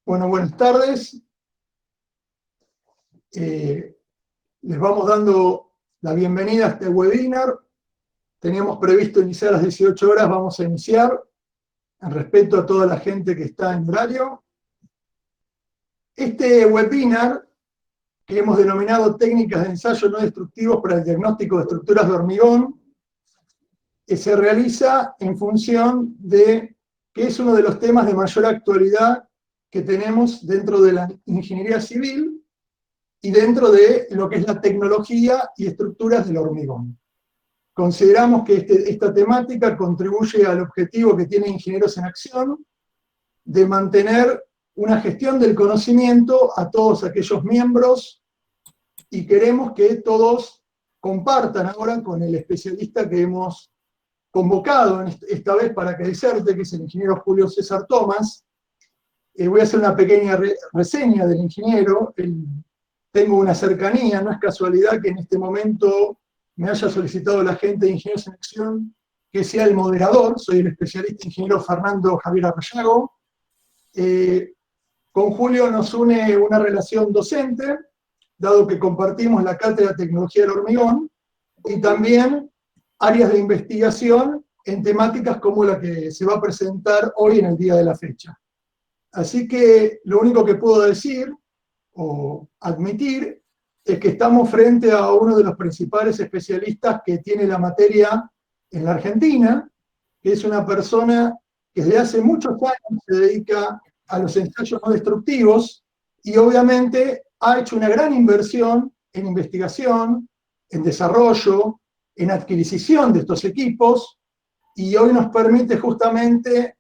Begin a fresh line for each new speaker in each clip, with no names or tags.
Bueno, buenas tardes. Les vamos dando la bienvenida a este webinar. Teníamos previsto iniciar a las 18 horas, vamos a iniciar, en respeto a toda la gente que está en horario. Este webinar, que hemos denominado Técnicas de ensayo no destructivos para el diagnóstico de estructuras de hormigón, se realiza en función de que es uno de los temas de mayor actualidad que tenemos dentro de la ingeniería civil y dentro de lo que es la tecnología y estructuras del hormigón. Consideramos que esta temática contribuye al objetivo que tiene Ingenieros en Acción de mantener una gestión del conocimiento a todos aquellos miembros, y queremos que todos compartan ahora con el especialista que hemos convocado esta vez para que diserte, que es el ingeniero Julio César Tomás. Voy a hacer una pequeña reseña del ingeniero. Tengo una cercanía, no es casualidad que en este momento me haya solicitado la gente de Ingenieros en Acción que sea el moderador. Soy el especialista ingeniero Fernando Javier Arrellago. Con Julio nos une una relación docente, dado que compartimos la Cátedra de Tecnología del Hormigón, y también áreas de investigación en temáticas como la que se va a presentar hoy en el día de la fecha. Así que lo único que puedo decir o admitir es que estamos frente a uno de los principales especialistas que tiene la materia en la Argentina, que es una persona que desde hace muchos años se dedica a los ensayos no destructivos y obviamente ha hecho una gran inversión en investigación, en desarrollo, en adquisición de estos equipos, y hoy nos permite justamente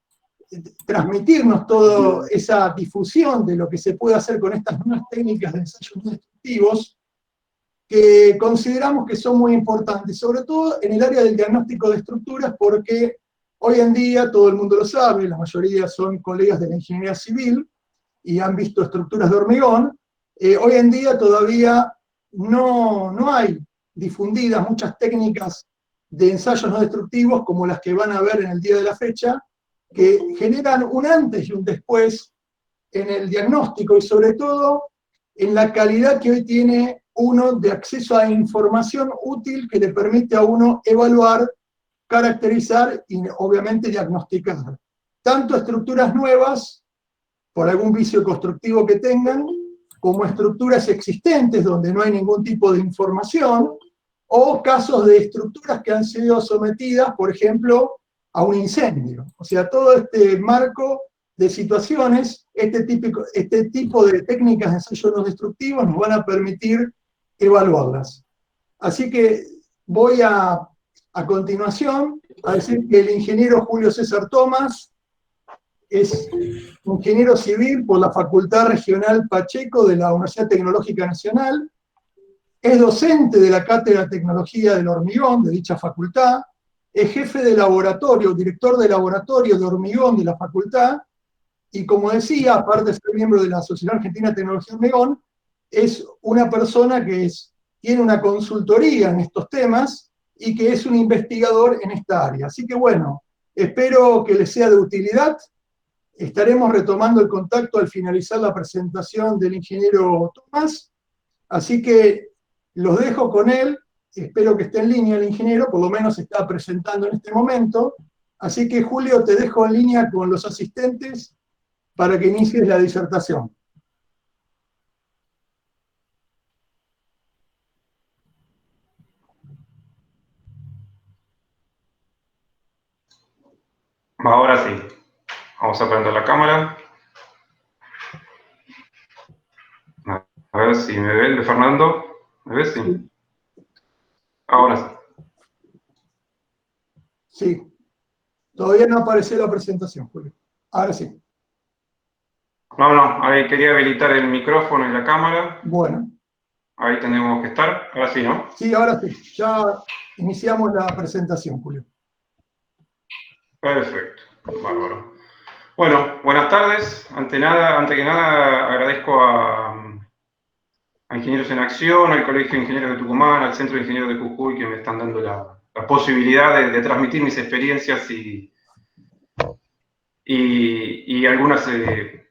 transmitirnos toda esa difusión de lo que se puede hacer con estas nuevas técnicas de ensayos no destructivos, que consideramos que son muy importantes, sobre todo en el área del diagnóstico de estructuras, porque hoy en día, todo el mundo lo sabe, la mayoría son colegas de la ingeniería civil y han visto estructuras de hormigón. Hoy en día todavía no hay difundidas muchas técnicas de ensayos no destructivos como las que van a ver en el día de la fecha, que generan un antes y un después en el diagnóstico y sobre todo en la calidad que hoy tiene uno de acceso a información útil que le permite a uno evaluar, caracterizar y obviamente diagnosticar tanto estructuras nuevas por algún vicio constructivo que tengan, como estructuras existentes donde no hay ningún tipo de información, o casos de estructuras que han sido sometidas, por ejemplo, a un incendio. O sea, todo este marco de situaciones, este tipo de técnicas de ensayo no destructivos nos van a permitir evaluarlas. Así que voy a continuación a decir que el ingeniero Julio César Tomás es ingeniero civil por la Facultad Regional Pacheco de la Universidad Tecnológica Nacional, es docente de la Cátedra de Tecnología del Hormigón de dicha facultad, es jefe de laboratorio, director de laboratorio de hormigón de la facultad, y como decía, aparte de ser miembro de la Sociedad Argentina de Tecnología de Hormigón, es una persona que tiene una consultoría en estos temas y que es un investigador en esta área. Así que bueno, espero que les sea de utilidad. Estaremos retomando el contacto al finalizar la presentación del ingeniero Tomás, así que los dejo con él. Espero que esté en línea el ingeniero, por lo menos se está presentando en este momento. Así que, Julio, te dejo en línea con los asistentes para que inicies la disertación.
Ahora sí. Vamos a prender la cámara. A ver si me ven, Fernando. ¿Me ves? Sí. Ahora sí.
Sí. Todavía no apareció la presentación, Julio. Ahora sí.
No, ahí quería habilitar el micrófono y la cámara.
Bueno.
Ahí tenemos que estar. Ahora sí, ¿no?
Sí, ahora sí. Ya iniciamos la presentación, Julio.
Perfecto. Bárbaro. Bueno, buenas tardes. Antes que nada, agradezco a Ingenieros en Acción, al Colegio de Ingenieros de Tucumán, al Centro de Ingenieros de Jujuy, que me están dando la posibilidad de transmitir mis experiencias y algunas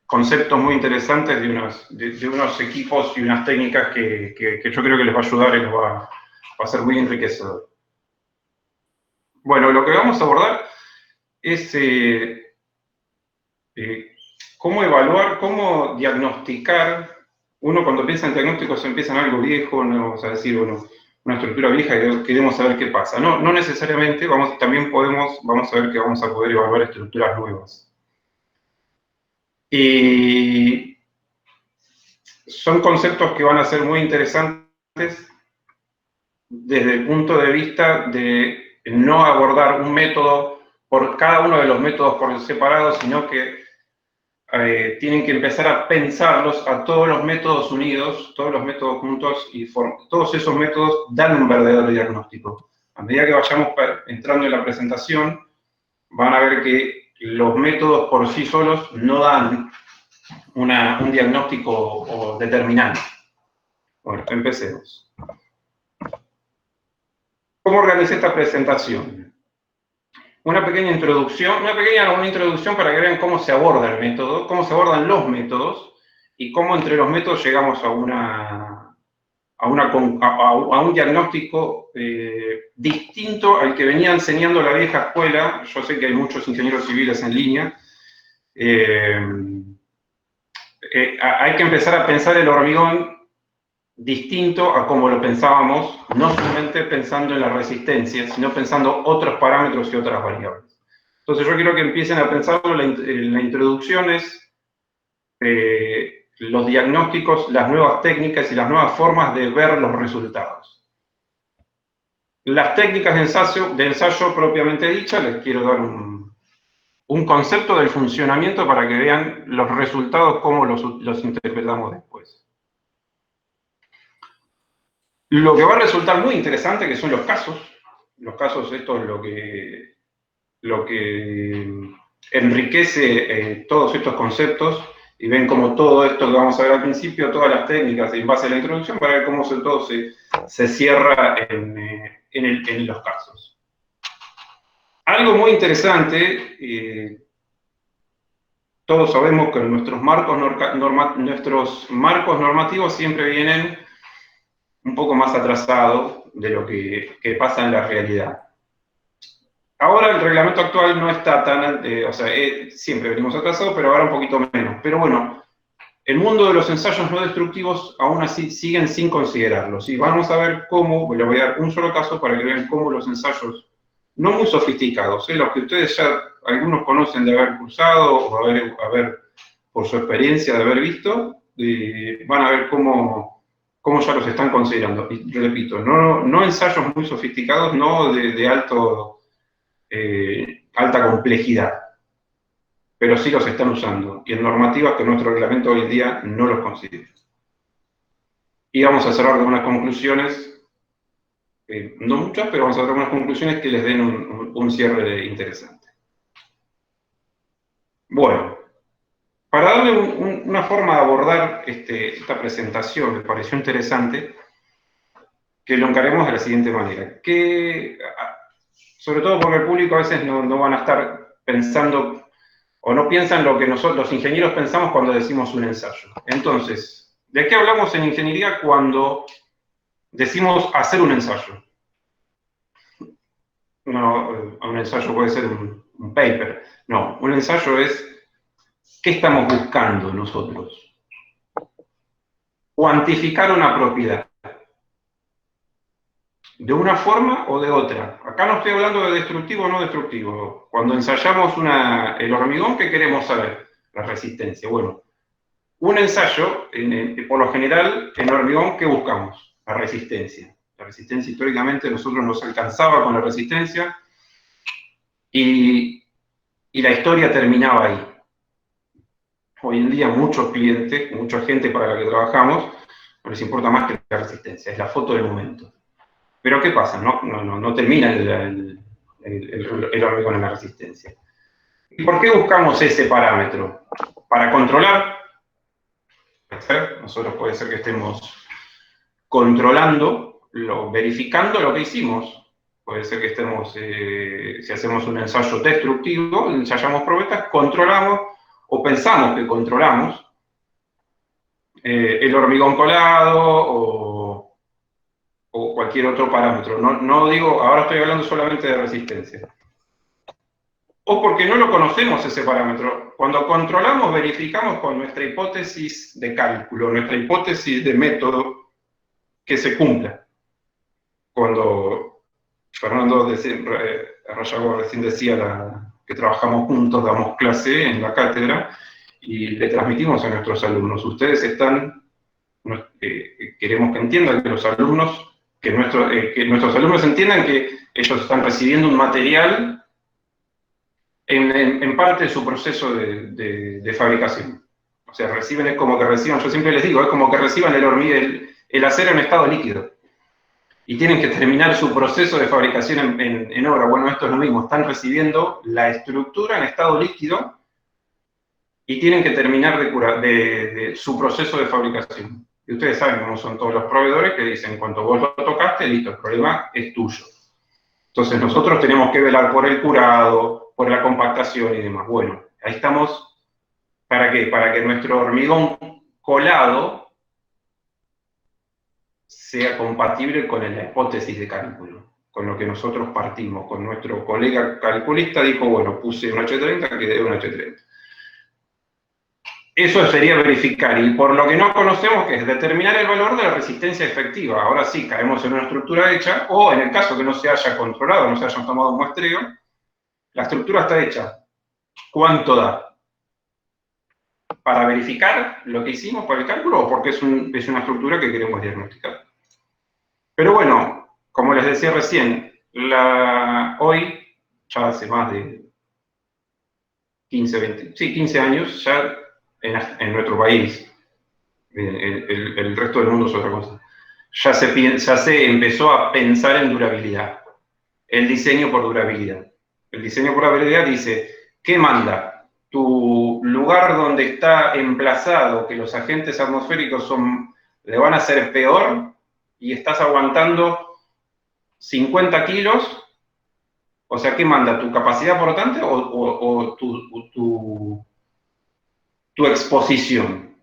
conceptos muy interesantes de unos equipos y unas técnicas que yo creo que les va a ayudar y les va a ser muy enriquecedor. Bueno, lo que vamos a abordar es cómo evaluar, cómo diagnosticar. Uno cuando piensa en diagnóstico se empieza en algo viejo, no vamos a decir, bueno, una estructura vieja y queremos saber qué pasa. No, no necesariamente, también vamos a ver que vamos a poder evaluar estructuras nuevas. Y son conceptos que van a ser muy interesantes desde el punto de vista de no abordar un método por cada uno de los métodos por separado, sino que tienen que empezar a pensarlos a todos los métodos unidos, todos los métodos juntos, y todos esos métodos dan un verdadero diagnóstico. A medida que vayamos entrando en la presentación, van a ver que los métodos por sí solos no dan un diagnóstico determinante. Bueno, empecemos. ¿Cómo organicé esta presentación? Una pequeña introducción para que vean cómo se aborda el método, cómo se abordan los métodos, y cómo entre los métodos llegamos a un diagnóstico distinto al que venía enseñando la vieja escuela. Yo sé que hay muchos ingenieros civiles en línea. Hay que empezar a pensar el hormigón distinto a como lo pensábamos, no solamente pensando en la resistencia, sino pensando otros parámetros y otras variables. Entonces yo quiero que empiecen a pensarlo en la introducción, los diagnósticos, las nuevas técnicas y las nuevas formas de ver los resultados. Las técnicas de ensayo propiamente dichas, les quiero dar un concepto del funcionamiento para que vean los resultados, cómo los interpretamos después. Lo que va a resultar muy interesante, que son los casos. Los casos, esto es lo que enriquece todos estos conceptos, y ven como todo esto que vamos a ver al principio, todas las técnicas en base a la introducción, para ver cómo todo se cierra en los casos. Algo muy interesante, todos sabemos que nuestros marcos normativos siempre vienen un poco más atrasados de lo que pasa en la realidad. Ahora el reglamento actual no está tan, siempre venimos atrasados, pero ahora un poquito menos. Pero bueno, el mundo de los ensayos no destructivos aún así siguen sin considerarlos. Y vamos a ver cómo, les voy a dar un solo caso para que vean cómo los ensayos no muy sofisticados, los que ustedes ya algunos conocen de haber cursado o haber por su experiencia de haber visto, van a ver cómo ya los están considerando. Y repito, no ensayos muy sofisticados, no de alta complejidad, pero sí los están usando, y en normativas que nuestro reglamento hoy en día no los considera. Y vamos a cerrar con unas conclusiones, no muchas, pero vamos a dar unas conclusiones que les den un cierre interesante. Bueno, para darle una forma de abordar esta presentación, me pareció interesante que lo encaremos de la siguiente manera, que sobre todo porque el público a veces no van a estar pensando, o no piensan lo que nosotros los ingenieros pensamos cuando decimos un ensayo. Entonces, ¿de qué hablamos en ingeniería cuando decimos hacer un ensayo? No, un ensayo puede ser un paper. No, un ensayo es ¿qué estamos buscando nosotros? Cuantificar una propiedad. ¿De una forma o de otra? Acá no estoy hablando de destructivo o no destructivo. Cuando ensayamos el hormigón, ¿qué queremos saber? La resistencia. Bueno, un ensayo, por lo general, en hormigón, ¿qué buscamos? La resistencia. La resistencia históricamente nosotros nos alcanzaba con la resistencia y la historia terminaba ahí. Hoy en día muchos clientes, mucha gente para la que trabajamos, no les importa más que la resistencia, es la foto del momento. Pero ¿qué pasa? No termina el hormigón en la resistencia. ¿Y por qué buscamos ese parámetro? Para controlar. Nosotros puede ser que estemos controlando, verificando lo que hicimos. Puede ser que estemos, si hacemos un ensayo destructivo, ensayamos probetas, controlamos, o pensamos que controlamos, el hormigón colado o cualquier otro parámetro. No digo, ahora estoy hablando solamente de resistencia. O porque no lo conocemos ese parámetro. Cuando controlamos, verificamos con nuestra hipótesis de cálculo, nuestra hipótesis de método, que se cumpla. Cuando Fernando Rayago recién decía que trabajamos juntos, damos clase en la cátedra, y le transmitimos a nuestros alumnos, ustedes están, queremos que entiendan que los alumnos, que nuestros alumnos entiendan que ellos están recibiendo un material en parte de su proceso de fabricación. O sea, reciben, es como que reciban, yo siempre les digo, es como que reciban el acero en estado líquido. Y tienen que terminar su proceso de fabricación en obra. Bueno, esto es lo mismo, están recibiendo la estructura en estado líquido y tienen que terminar de su proceso de fabricación. Y ustedes saben cómo son todos los proveedores que dicen, cuando vos lo tocaste, listo, el problema es tuyo. Entonces nosotros tenemos que velar por el curado, por la compactación y demás. Bueno, ahí estamos, ¿para qué? Para que nuestro hormigón colado sea compatible con la hipótesis de cálculo, con lo que nosotros partimos, con nuestro colega calculista dijo, bueno, puse un H30, que dé un H30. Eso sería verificar, y por lo que no conocemos, que es determinar el valor de la resistencia efectiva. Ahora sí, caemos en una estructura hecha, o en el caso que no se haya controlado, no se haya tomado un muestreo, la estructura está hecha. ¿Cuánto da? ¿Para verificar lo que hicimos para el cálculo, o porque es una estructura que queremos diagnosticar? Pero bueno, como les decía recién, hoy, ya hace más de 15 años, ya en nuestro país, el resto del mundo es otra cosa, ya se empezó a pensar en durabilidad, el diseño por durabilidad. El diseño por durabilidad dice, ¿qué manda? Tu lugar donde está emplazado, que los agentes atmosféricos le van a hacer peor, y estás aguantando 50 kilos, o sea, ¿qué manda? ¿Tu capacidad portante o tu exposición?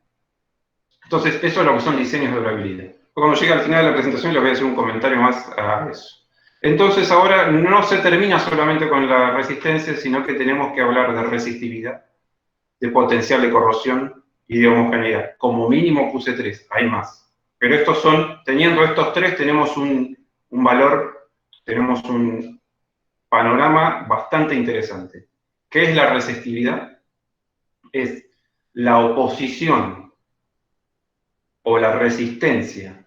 Entonces, eso es lo que son diseños de durabilidad. Cuando llegue al final de la presentación les voy a hacer un comentario más a eso. Entonces, ahora no se termina solamente con la resistencia, sino que tenemos que hablar de resistividad, de potencial de corrosión y de homogeneidad. Como mínimo puse 3, hay más. Pero teniendo estos 3, tenemos un valor, tenemos un panorama bastante interesante. ¿Qué es la resistividad? Es la oposición o la resistencia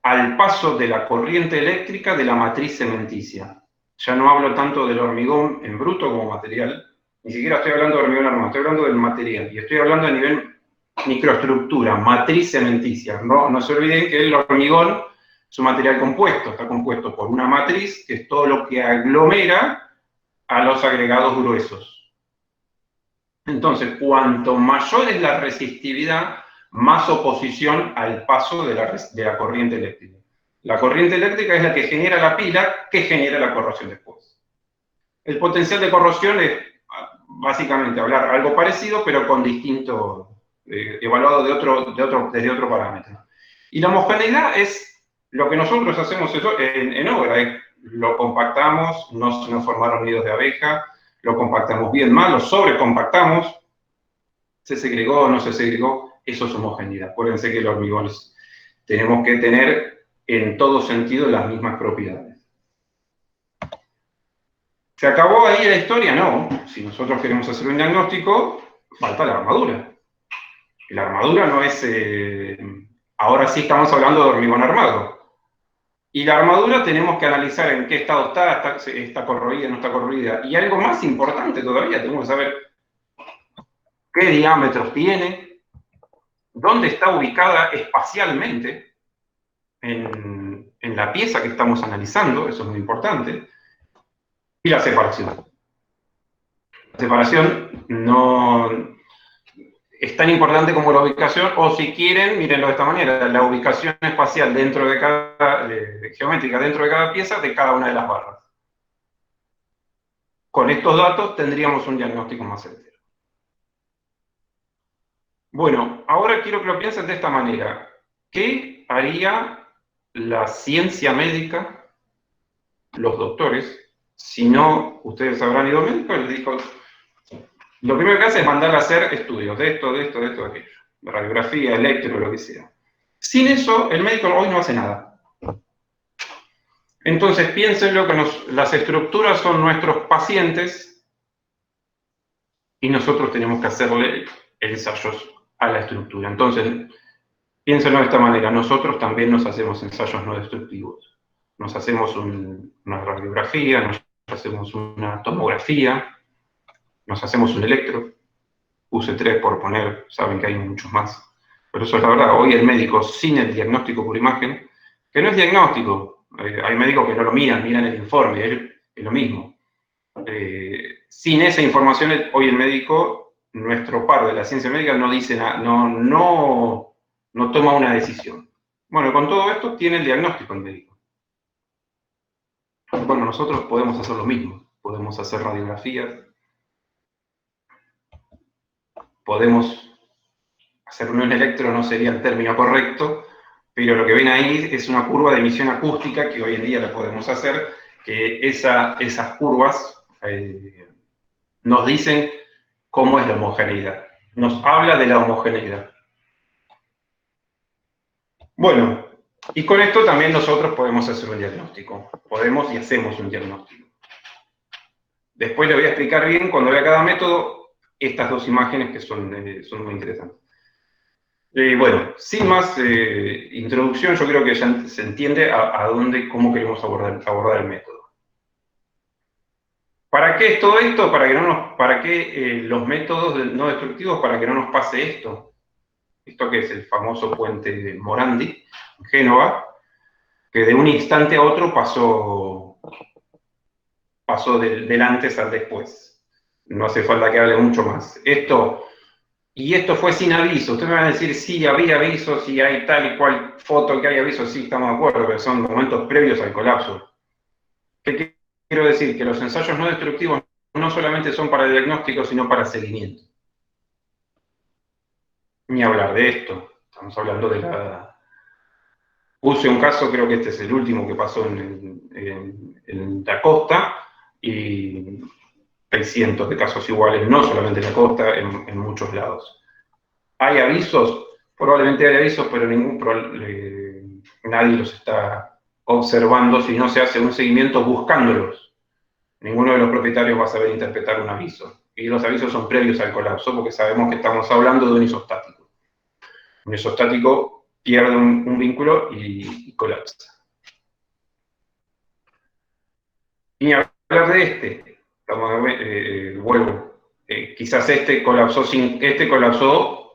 al paso de la corriente eléctrica de la matriz cementicia. Ya no hablo tanto del hormigón en bruto como material, ni siquiera estoy hablando de hormigón armado, estoy hablando del material, y estoy hablando a nivel microestructura, matriz cementicia. No se olviden que el hormigón es un material compuesto, está compuesto por una matriz, que es todo lo que aglomera a los agregados gruesos. Entonces, cuanto mayor es la resistividad, más oposición al paso de la corriente eléctrica. La corriente eléctrica es la que genera la pila, que genera la corrosión después. El potencial de corrosión es básicamente hablar algo parecido, pero con distinto, evaluado desde otro parámetro. Y la homogeneidad es lo que nosotros hacemos en obra, lo compactamos, no se nos formaron nidos de abeja, lo compactamos bien, mal, lo sobrecompactamos, se segregó o no se segregó, eso es homogeneidad. Acuérdense que los hormigones tenemos que tener en todo sentido las mismas propiedades. ¿Se acabó ahí la historia? No. Si nosotros queremos hacer un diagnóstico, falta la armadura. La armadura no es... ahora sí estamos hablando de hormigón armado. Y la armadura tenemos que analizar en qué estado está corroída, no está corroída. Y algo más importante todavía, tenemos que saber qué diámetros tiene, dónde está ubicada espacialmente en la pieza que estamos analizando, eso es muy importante, y la separación. La separación no es tan importante como la ubicación, o si quieren, mírenlo de esta manera, la ubicación espacial dentro de geométrica dentro de cada pieza de cada una de las barras. Con estos datos tendríamos un diagnóstico más certero. Bueno, ahora quiero que lo piensen de esta manera. ¿Qué haría la ciencia médica, los doctores, si no ustedes habrán ido a médico y les dijo, lo primero que hace es mandarle a hacer estudios de esto, de esto, de esto, de aquello, de radiografía, electro, lo que sea. Sin eso, el médico hoy no hace nada. Entonces, piénsenlo que las estructuras son nuestros pacientes y nosotros tenemos que hacerle ensayos a la estructura. Entonces, piénsenlo de esta manera, nosotros también nos hacemos ensayos no destructivos. Nos hacemos una radiografía, nos hacemos una tomografía, nos hacemos un electro, puse 3 por poner, saben que hay muchos más. Pero eso es la verdad, hoy el médico sin el diagnóstico por imagen, que no es diagnóstico, hay médicos que no lo miran el informe, es lo mismo. Sin esa información, hoy el médico, nuestro par de la ciencia médica, no dice nada, no toma una decisión. Bueno, con todo esto tiene el diagnóstico el médico. Bueno, nosotros podemos hacer lo mismo, podemos hacer radiografías, podemos hacer un electro, no sería el término correcto, pero lo que ven ahí es una curva de emisión acústica que hoy en día la podemos hacer, que esas curvas nos dicen cómo es la homogeneidad. Nos habla de la homogeneidad. Bueno, y con esto también nosotros podemos hacer un diagnóstico. Podemos y hacemos un diagnóstico. Después les voy a explicar bien, cuando vea cada método, estas dos imágenes que son muy interesantes. Bueno, sin más introducción, yo creo que ya se entiende cómo queremos abordar el método. ¿Para qué es todo esto? ¿Para qué los métodos no destructivos? Para que no nos pase esto. Esto que es el famoso puente de Morandi, en Génova, que de un instante a otro pasó del antes al después. No hace falta que hable mucho más. Esto fue sin aviso. Ustedes me van a decir, sí, había aviso, si hay tal y cual foto que hay aviso, sí, estamos de acuerdo, pero son momentos previos al colapso. ¿Qué quiero decir? Que los ensayos no destructivos no solamente son para el diagnóstico, sino para seguimiento. Ni hablar de esto. Estamos hablando de la... Puse un caso, creo que este es el último que pasó en la costa, y hay cientos de casos iguales, no solamente en la costa, en muchos lados. ¿Hay avisos? Probablemente hay avisos, pero nadie los está observando si no se hace un seguimiento buscándolos. Ninguno de los propietarios va a saber interpretar un aviso. Y los avisos son previos al colapso, porque sabemos que estamos hablando de un isostático. Un isostático pierde un vínculo y colapsa. Y hablar de este, vuelvo, quizás este colapsó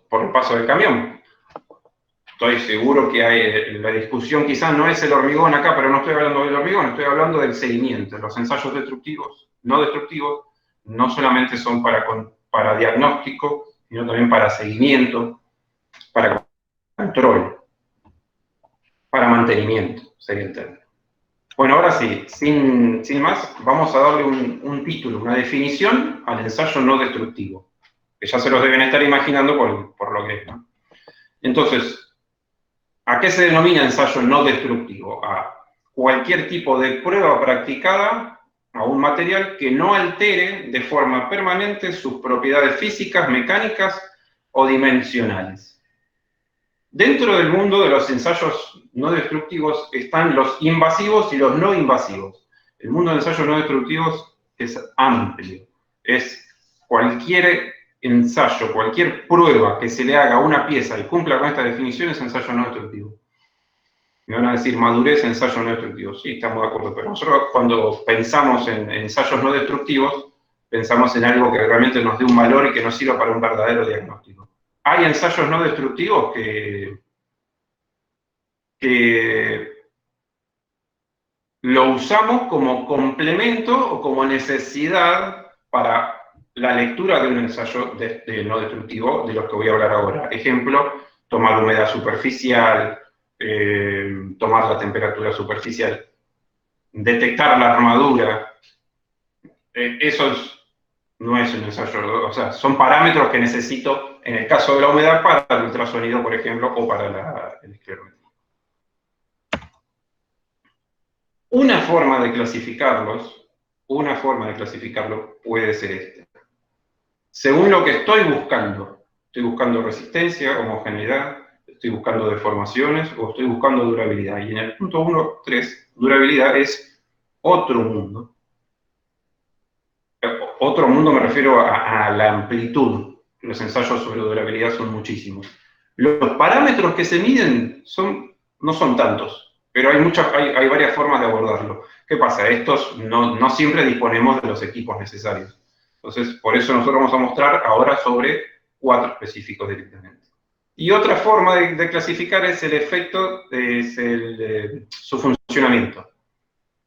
por el paso del camión. Estoy seguro que la discusión quizás no es el hormigón acá, pero no estoy hablando del hormigón, estoy hablando del seguimiento. Los ensayos no destructivos, no solamente son para diagnóstico, sino también para seguimiento, para control, para mantenimiento, sería el término. Bueno, ahora sí, sin más, vamos a darle un título, una definición al ensayo no destructivo, que ya se los deben estar imaginando por lo que es, ¿no? Entonces, ¿a qué se denomina ensayo no destructivo? A cualquier tipo de prueba practicada a un material que no altere de forma permanente sus propiedades físicas, mecánicas o dimensionales. Dentro del mundo de los ensayos no destructivos están los invasivos y los no invasivos. El mundo de ensayos no destructivos es amplio. Es cualquier ensayo, cualquier prueba que se le haga a una pieza y cumpla con estas definiciones, ensayo no destructivo. Me van a decir, madurez, ensayo no destructivo. Sí, estamos de acuerdo, pero nosotros cuando pensamos en ensayos no destructivos, pensamos en algo que realmente nos dé un valor y que nos sirva para un verdadero diagnóstico. Hay ensayos no destructivos que lo usamos como complemento o como necesidad para la lectura de un ensayo no destructivo, de los que voy a hablar ahora. Ejemplo, tomar humedad superficial, tomar la temperatura superficial, detectar la armadura. Eso no es un ensayo, o sea, son parámetros que necesito en el caso de la humedad, para el ultrasonido, por ejemplo, o para el esclerometría. Una forma de clasificarlo puede ser esta. Según lo que estoy buscando resistencia, homogeneidad, estoy buscando deformaciones o estoy buscando durabilidad. Y en el punto 1, 3, durabilidad es otro mundo. Otro mundo me refiero a la amplitud. Los ensayos sobre durabilidad son muchísimos. Los parámetros que se miden no son tantos, pero hay varias formas de abordarlo. ¿Qué pasa? Estos no siempre disponemos de los equipos necesarios. Entonces, por eso nosotros vamos a mostrar ahora sobre 4 específicos directamente. Y otra forma de clasificar es el efecto, su funcionamiento.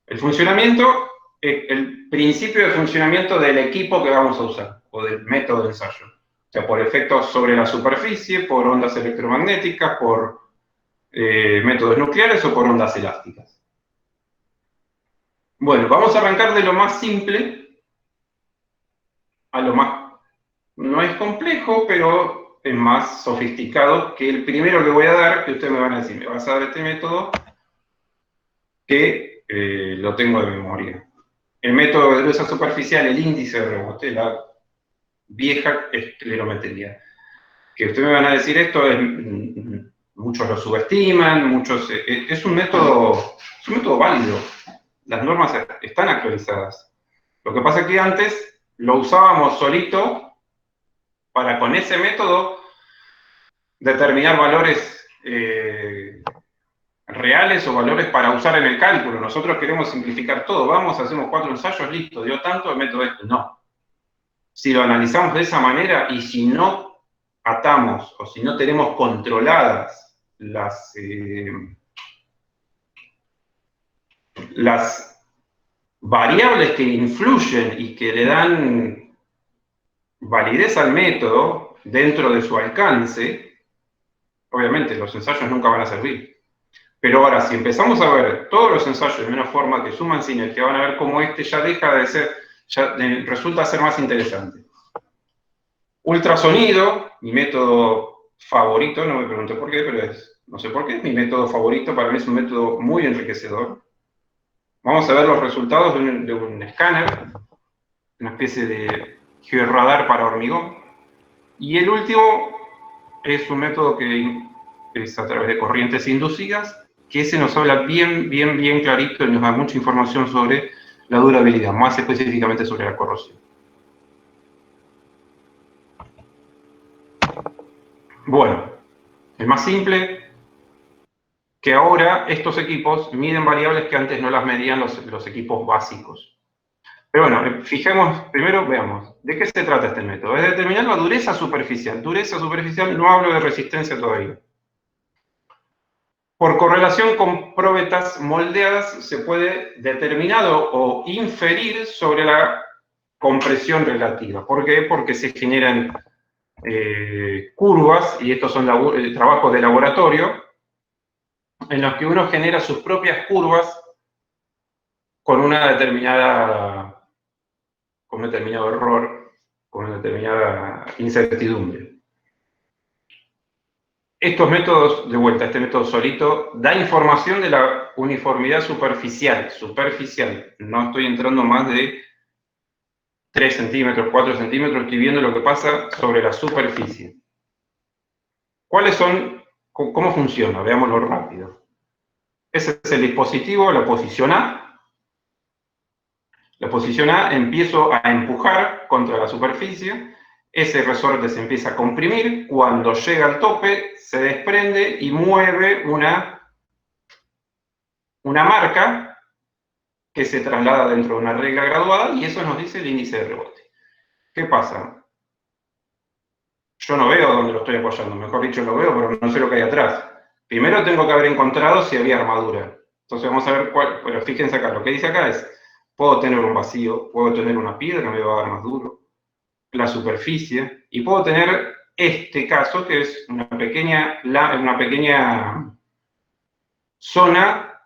El funcionamiento, el principio de funcionamiento del equipo que vamos a usar, o del método de ensayo. O sea, por efectos sobre la superficie, por ondas electromagnéticas, por métodos nucleares o por ondas elásticas. Bueno, vamos a arrancar de lo más simple a lo más... No es complejo, pero es más sofisticado que el primero que voy a dar, que ustedes me van a decir, me vas a dar este método, que lo tengo de memoria. El método de dureza superficial, el índice de rebote, la vieja esclerometría. Que ustedes me van a decir esto, muchos lo subestiman, es un método válido. Las normas están actualizadas. Lo que pasa es que antes lo usábamos solito para con ese método determinar valores reales o valores para usar en el cálculo. Nosotros queremos simplificar todo. Vamos, hacemos 4 ensayos, listo, dio tanto, el método este. No. Si lo analizamos de esa manera y si no atamos o si no tenemos controladas las variables que influyen y que le dan validez al método dentro de su alcance, obviamente los ensayos nunca van a servir. Pero ahora, si empezamos a ver todos los ensayos de una forma que suman sinergia, van a ver cómo este ya deja de ser, resulta ser más interesante. Ultrasonido, mi método favorito, no me pregunté por qué, pero no sé por qué, es mi método favorito, para mí es un método muy enriquecedor. Vamos a ver los resultados de un escáner, una especie de georradar para hormigón. Y el último es un método que es a través de corrientes inducidas, que ese nos habla bien clarito y nos da mucha información sobre la durabilidad, más específicamente sobre la corrosión. Bueno, es más simple que ahora estos equipos miden variables que antes no las medían los equipos básicos. Pero bueno, primero veamos, ¿de qué se trata este método? Es determinar la dureza superficial. Dureza superficial, no hablo de resistencia todavía. Por correlación con probetas moldeadas se puede determinar o inferir sobre la compresión relativa. ¿Por qué? Porque se generan curvas, y estos son trabajos de laboratorio, en los que uno genera sus propias curvas con un determinado error, con una determinada incertidumbre. Estos métodos, de vuelta, este método solito, da información de la uniformidad superficial. No estoy entrando más de 3 centímetros, 4 centímetros, estoy viendo lo que pasa sobre la superficie. ¿Cómo funciona? Veámoslo rápido. Ese es el dispositivo, la posición A. La posición A empiezo a empujar contra la superficie, ese resorte se empieza a comprimir, cuando llega al tope se desprende y mueve una marca que se traslada dentro de una regla graduada y eso nos dice el índice de rebote. ¿Qué pasa? Yo no veo dónde lo estoy apoyando, mejor dicho lo veo, pero no sé lo que hay atrás. Primero tengo que haber encontrado si había armadura. Entonces vamos a ver pero fíjense acá, lo que dice acá es, puedo tener un vacío, puedo tener una piedra, me va a dar más duro, la superficie, y puedo tener este caso, que es una pequeña zona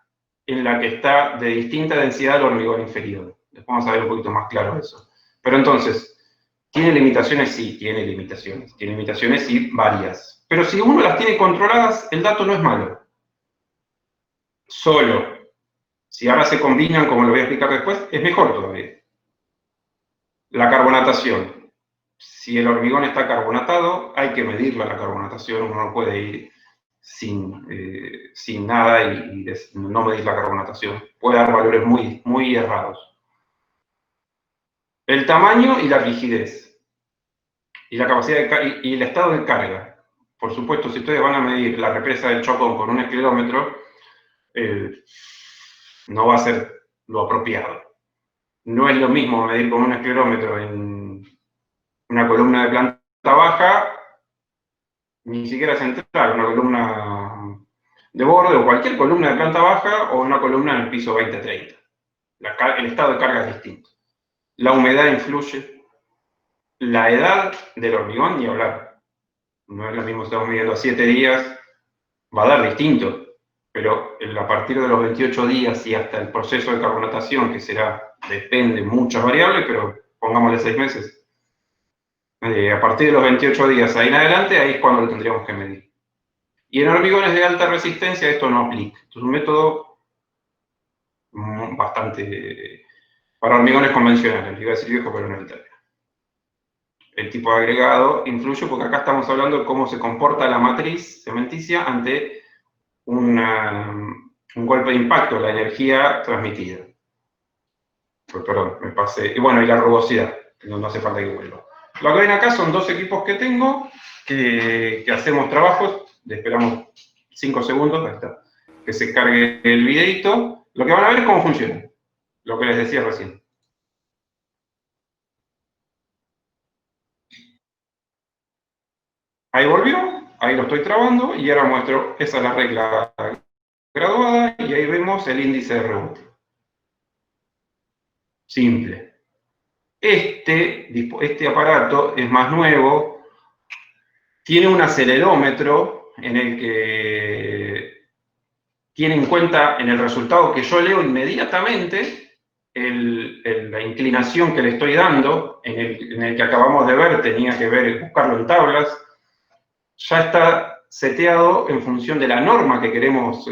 en la que está de distinta densidad el hormigón inferior. Después vamos a ver un poquito más claro eso. Pero entonces, ¿Tiene limitaciones? Sí, tiene limitaciones. Tiene limitaciones y varias. Pero si uno las tiene controladas, el dato no es malo. Solo, si ahora se combinan, como lo voy a explicar después, es mejor todavía. La carbonatación. Si el hormigón está carbonatado, hay que medirla la carbonatación, uno no puede ir sin nada y no medir la carbonatación. Puede dar valores muy, muy errados. El tamaño y la rigidez. Y la capacidad y el estado de carga. Por supuesto, si ustedes van a medir la represa del Chocón con un esclerómetro, no va a ser lo apropiado. No es lo mismo medir con un esclerómetro en una columna de planta baja, ni siquiera central, una columna de borde o cualquier columna de planta baja o una columna en el piso 20-30. El estado de carga es distinto. La humedad influye. La edad del hormigón, ni hablar. No es lo mismo si estamos midiendo a 7 días, va a dar distinto. Pero a partir de los 28 días y hasta el proceso de carbonatación, que depende muchas variables, pero pongámosle 6 meses. A partir de los 28 días ahí en adelante, ahí es cuando lo tendríamos que medir. Y en hormigones de alta resistencia esto no aplica. Esto es un método bastante para hormigones convencionales, iba a decir viejo, pero no es italiano. El tipo de agregado influye porque acá estamos hablando de cómo se comporta la matriz cementicia ante un golpe de impacto, la energía transmitida. Perdón, me pasé. Y bueno, y la rugosidad, no hace falta que vuelva. Lo que ven acá son dos equipos que tengo, que hacemos trabajos, le esperamos 5 segundos, ahí está, que se cargue el videito. Lo que van a ver es cómo funciona, lo que les decía recién. Ahí volvió, ahí lo estoy trabando, y ahora muestro, esa es la regla graduada, y ahí vemos el índice de rebote. Simple. Este aparato es más nuevo, tiene un acelerómetro en el que tiene en cuenta en el resultado que yo leo inmediatamente la inclinación que le estoy dando, en el que acabamos de ver, tenía que buscarlo en tablas, ya está seteado en función de la norma que queremos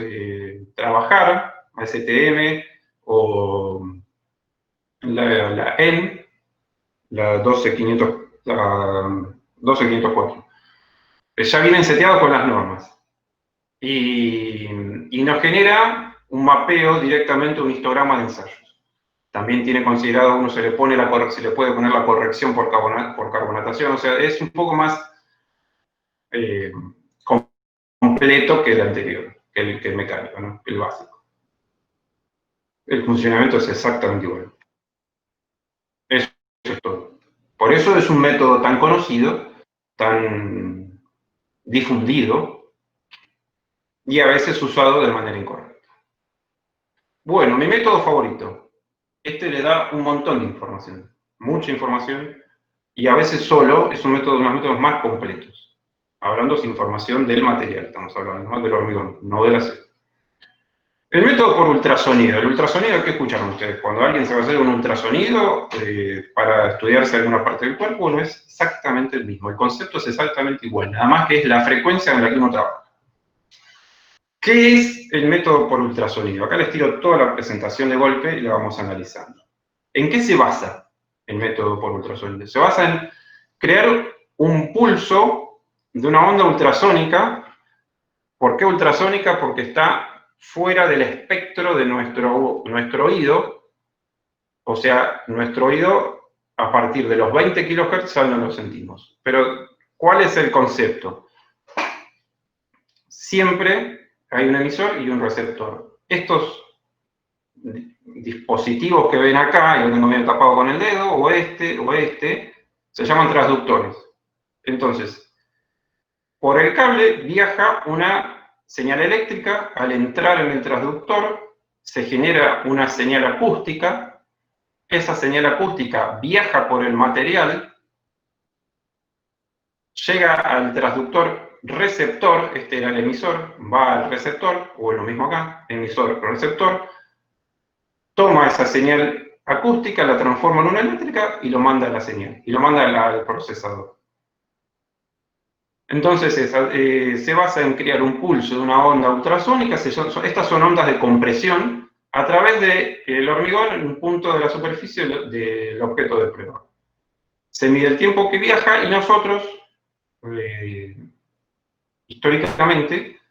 trabajar, ASTM o la EN, la 12504. Ya vienen seteados con las normas. Y nos genera un mapeo directamente, un histograma de ensayos. También tiene considerado, se le puede poner la corrección por carbonatación, o sea, es un poco más completo que el anterior, que el mecánico, ¿no? El básico. El funcionamiento es exactamente igual. Eso es todo. Por eso es un método tan conocido, tan difundido y a veces usado de manera incorrecta. Bueno, mi método favorito. Este le da un montón de información, mucha información, y a veces solo es uno de los métodos más completos. Hablando sin información del material, estamos hablando, ¿no? Del hormigón, no del acero. El método por ultrasonido. ¿El ultrasonido qué escucharon ustedes? Cuando alguien se va a hacer un ultrasonido para estudiarse alguna parte del cuerpo, no es exactamente el mismo. El concepto es exactamente igual, nada más que es la frecuencia en la que uno trabaja. ¿Qué es el método por ultrasonido? Acá les tiro toda la presentación de golpe y la vamos analizando. ¿En qué se basa el método por ultrasonido? Se basa en crear un pulso de una onda ultrasónica. ¿Por qué ultrasónica? Porque está fuera del espectro de nuestro oído, o sea, nuestro oído a partir de los 20 kHz ya no lo sentimos. Pero, ¿cuál es el concepto? Siempre hay un emisor y un receptor. Estos dispositivos que ven acá, y lo tengo medio tapado con el dedo, o este, se llaman transductores. Entonces, por el cable viaja una señal eléctrica, al entrar en el transductor se genera una señal acústica, esa señal acústica viaja por el material, llega al transductor receptor, este era el emisor, va al receptor, o lo mismo acá, emisor, receptor, toma esa señal acústica, la transforma en una eléctrica y lo manda a la señal, y lo manda al procesador. Entonces se basa en crear un pulso de una onda ultrasónica, estas son ondas de compresión, a través del hormigón en un punto de la superficie del objeto de prueba. Se mide el tiempo que viaja y nosotros, históricamente,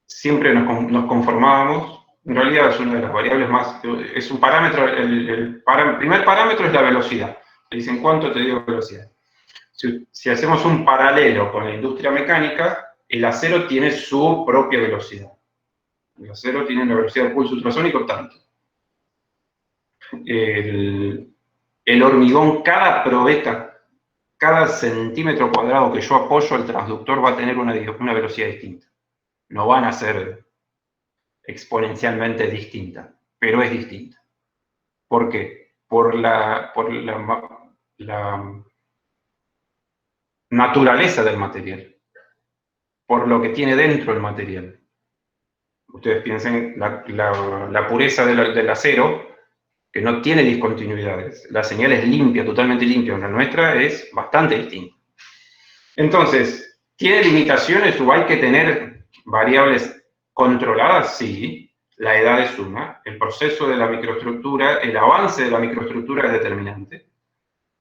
siempre nos conformábamos, en realidad es una de las variables más, es un parámetro, el primer parámetro es la velocidad. Te dicen cuánto te dio velocidad. Si hacemos un paralelo con la industria mecánica, el acero tiene su propia velocidad. El acero tiene la velocidad del pulso ultrasónico tanto. El hormigón, cada probeta, cada centímetro cuadrado que yo apoyo al transductor va a tener una velocidad distinta. No van a ser exponencialmente distintas, pero es distinta. ¿Por qué? Por la naturaleza del material, por lo que tiene dentro el material. Ustedes piensen la pureza del acero, que no tiene discontinuidades. La señal es limpia, totalmente limpia. La nuestra es bastante distinta. Entonces, ¿tiene limitaciones o hay que tener variables controladas? Sí. La edad es una. El proceso de la microestructura, el avance de la microestructura es determinante.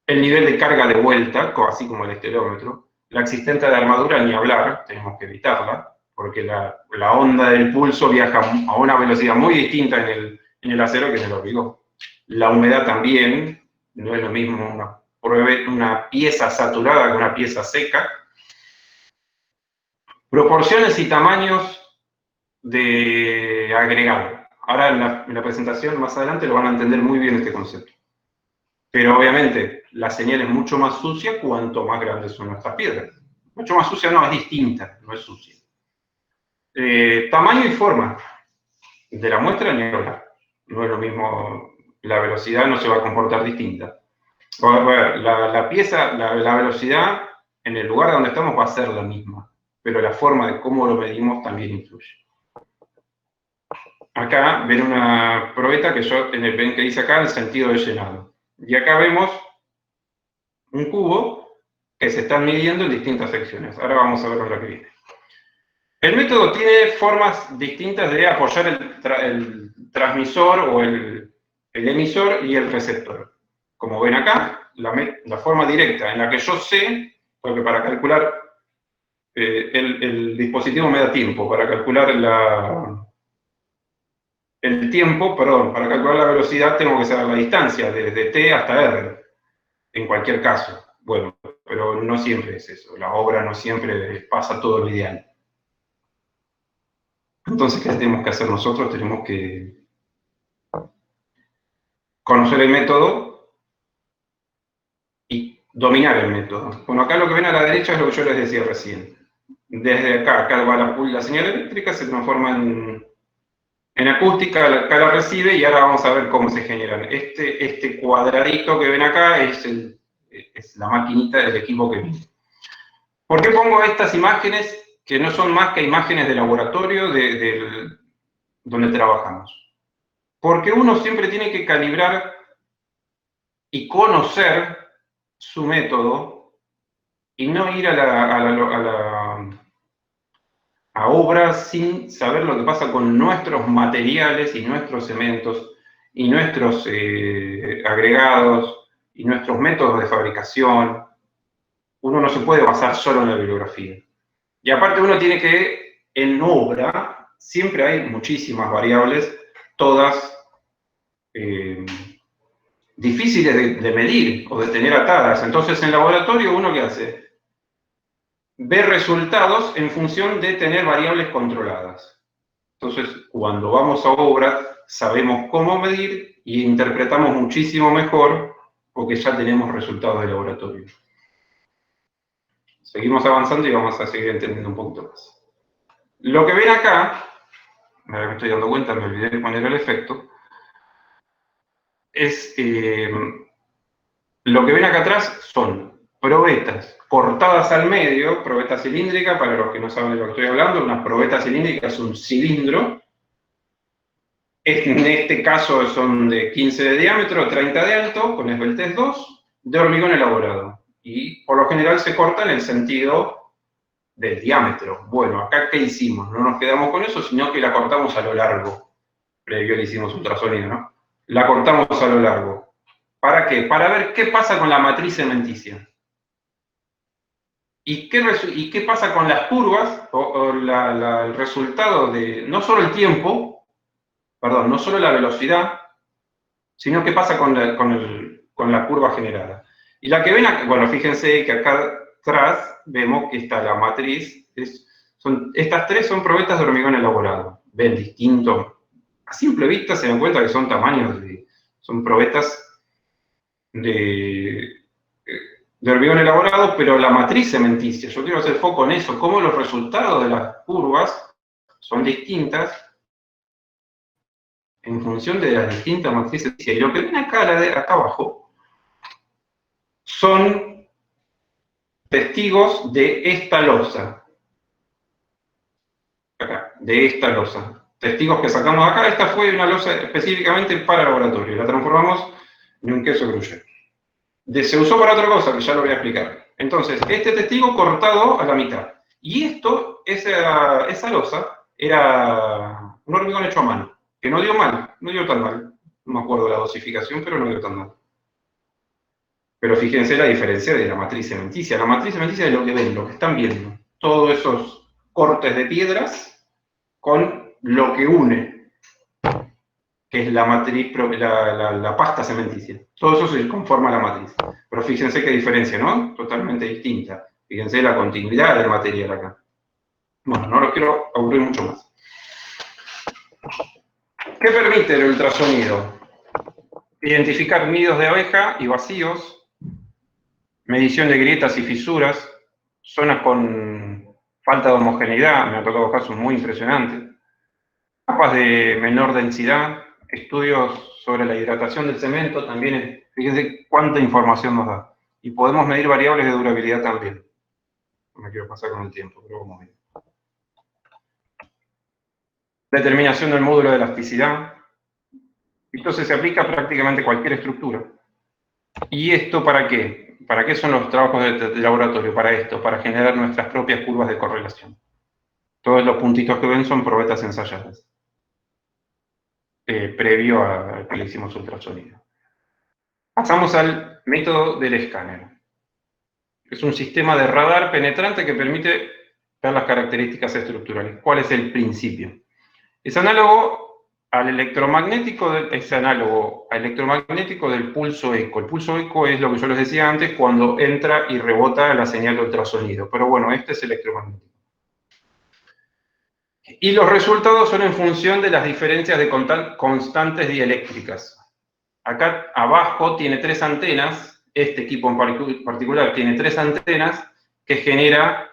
El nivel de carga de vuelta, así como el estereómetro. La existencia de armadura, ni hablar, tenemos que evitarla, porque la onda del pulso viaja a una velocidad muy distinta en el acero que en el hormigón. La humedad también, no es lo mismo una pieza saturada que una pieza seca. Proporciones y tamaños de agregado. Ahora en la presentación más adelante lo van a entender muy bien este concepto. Pero obviamente la señal es mucho más sucia cuanto más grandes son nuestras piedras. Mucho más sucia no, es distinta, no es sucia. Tamaño y forma de la muestra ni hablar. No es lo mismo, la velocidad no se va a comportar distinta. A ver, la velocidad en el lugar donde estamos va a ser la misma, pero la forma de cómo lo medimos también influye. Acá ven una probeta ven que dice acá el sentido de llenado. Y acá vemos un cubo que se están midiendo en distintas secciones. Ahora vamos a ver lo que viene. El método tiene formas distintas de apoyar el transmisor o el emisor y el receptor. Como ven acá, la forma directa en la que yo sé, porque para calcular el dispositivo me da tiempo, para calcular para calcular la velocidad tengo que saber la distancia, desde t hasta r, en cualquier caso. Bueno, pero no siempre es eso, la obra no siempre pasa todo lo ideal. Entonces, ¿qué tenemos que hacer nosotros? Tenemos que conocer el método y dominar el método. Bueno, acá lo que ven a la derecha es lo que yo les decía recién. Desde acá va la señal eléctrica, se transforma en acústica, acá la recibe y ahora vamos a ver cómo se generan. Este cuadradito que ven acá es la maquinita del equipo que viene. ¿Por qué pongo estas imágenes que no son más que imágenes de laboratorio donde trabajamos? Porque uno siempre tiene que calibrar y conocer su método y no ir a obra sin saber lo que pasa con nuestros materiales y nuestros cementos y nuestros agregados y nuestros métodos de fabricación. Uno no se puede basar solo en la bibliografía. Y aparte uno tiene que, en obra, siempre hay muchísimas variables, todas difíciles de medir o de tener atadas. Entonces, en laboratorio, ¿uno qué hace? Ve resultados en función de tener variables controladas. Entonces, cuando vamos a obra, sabemos cómo medir y interpretamos muchísimo mejor porque ya tenemos resultados de laboratorio. Seguimos avanzando y vamos a seguir entendiendo un poquito más. Lo que ven acá, ahora me estoy dando cuenta, me olvidé de poner el efecto, es lo que ven acá atrás son probetas cortadas al medio, probeta cilíndrica, para los que no saben de lo que estoy hablando, una probeta cilíndrica es un cilindro En este caso son de 15 de diámetro, 30 de alto, con esbeltez 2, de hormigón elaborado. Y por lo general se corta en el sentido del diámetro. Bueno, acá ¿qué hicimos? No nos quedamos con eso, sino que la cortamos a lo largo. Previo le hicimos ultrasonido, ¿no? La cortamos a lo largo. ¿Para qué? Para ver qué pasa con la matriz cementicia. ¿Y qué pasa con las curvas, o el resultado de, no solo el tiempo, perdón, no solo la velocidad, sino qué pasa con la curva generada? Y la que ven acá, bueno, fíjense que acá atrás vemos que está la matriz, estas tres son probetas de hormigón elaborado. Ven distinto, a simple vista se dan cuenta que son tamaños, son probetas de hormigón elaborado, pero la matriz cementicia, yo quiero hacer foco en eso, cómo los resultados de las curvas son distintas en función de las distintas matrices. Y lo que ven acá abajo son testigos de esta losa. Acá, de esta losa. Testigos que sacamos acá. Esta fue una losa específicamente para laboratorio. La transformamos en un queso gruyere. Se usó para otra cosa, que ya lo voy a explicar. Entonces, este testigo cortado a la mitad. Y esto, esa losa, era un hormigón hecho a mano. Que no dio mal, no dio tan mal. No me acuerdo la dosificación, pero no dio tan mal. Pero fíjense la diferencia de la matriz cementicia. La matriz cementicia es lo que ven, lo que están viendo. Todos esos cortes de piedras con lo que une, que es la matriz, la pasta cementicia. Todo eso se conforma la matriz. Pero fíjense qué diferencia, ¿no? Totalmente distinta. Fíjense la continuidad del material acá. Bueno, no los quiero aburrir mucho más. ¿Qué permite el ultrasonido? Identificar nidos de abeja y vacíos, medición de grietas y fisuras, zonas con falta de homogeneidad, me ha tocado casos muy impresionantes, capas de menor densidad, estudios sobre la hidratación del cemento, también, fíjense cuánta información nos da. Y podemos medir variables de durabilidad también. No me quiero pasar con el tiempo, pero vamos bien. Determinación del módulo de elasticidad. Entonces se aplica a prácticamente cualquier estructura. ¿Y esto para qué? ¿Para qué son los trabajos de laboratorio? Para esto, para generar nuestras propias curvas de correlación. Todos los puntitos que ven son probetas ensayadas. Previo a que le hicimos ultrasonido. Pasamos al método del escáner. Es un sistema de radar penetrante que permite ver las características estructurales. ¿Cuál es el principio? Es análogo al electromagnético, del pulso eco. El pulso eco es lo que yo les decía antes, cuando entra y rebota la señal de ultrasonido. Pero bueno, este es electromagnético. Y los resultados son en función de las diferencias de constantes dieléctricas. Acá abajo tiene 3 antenas, este equipo en particular tiene 3 antenas que genera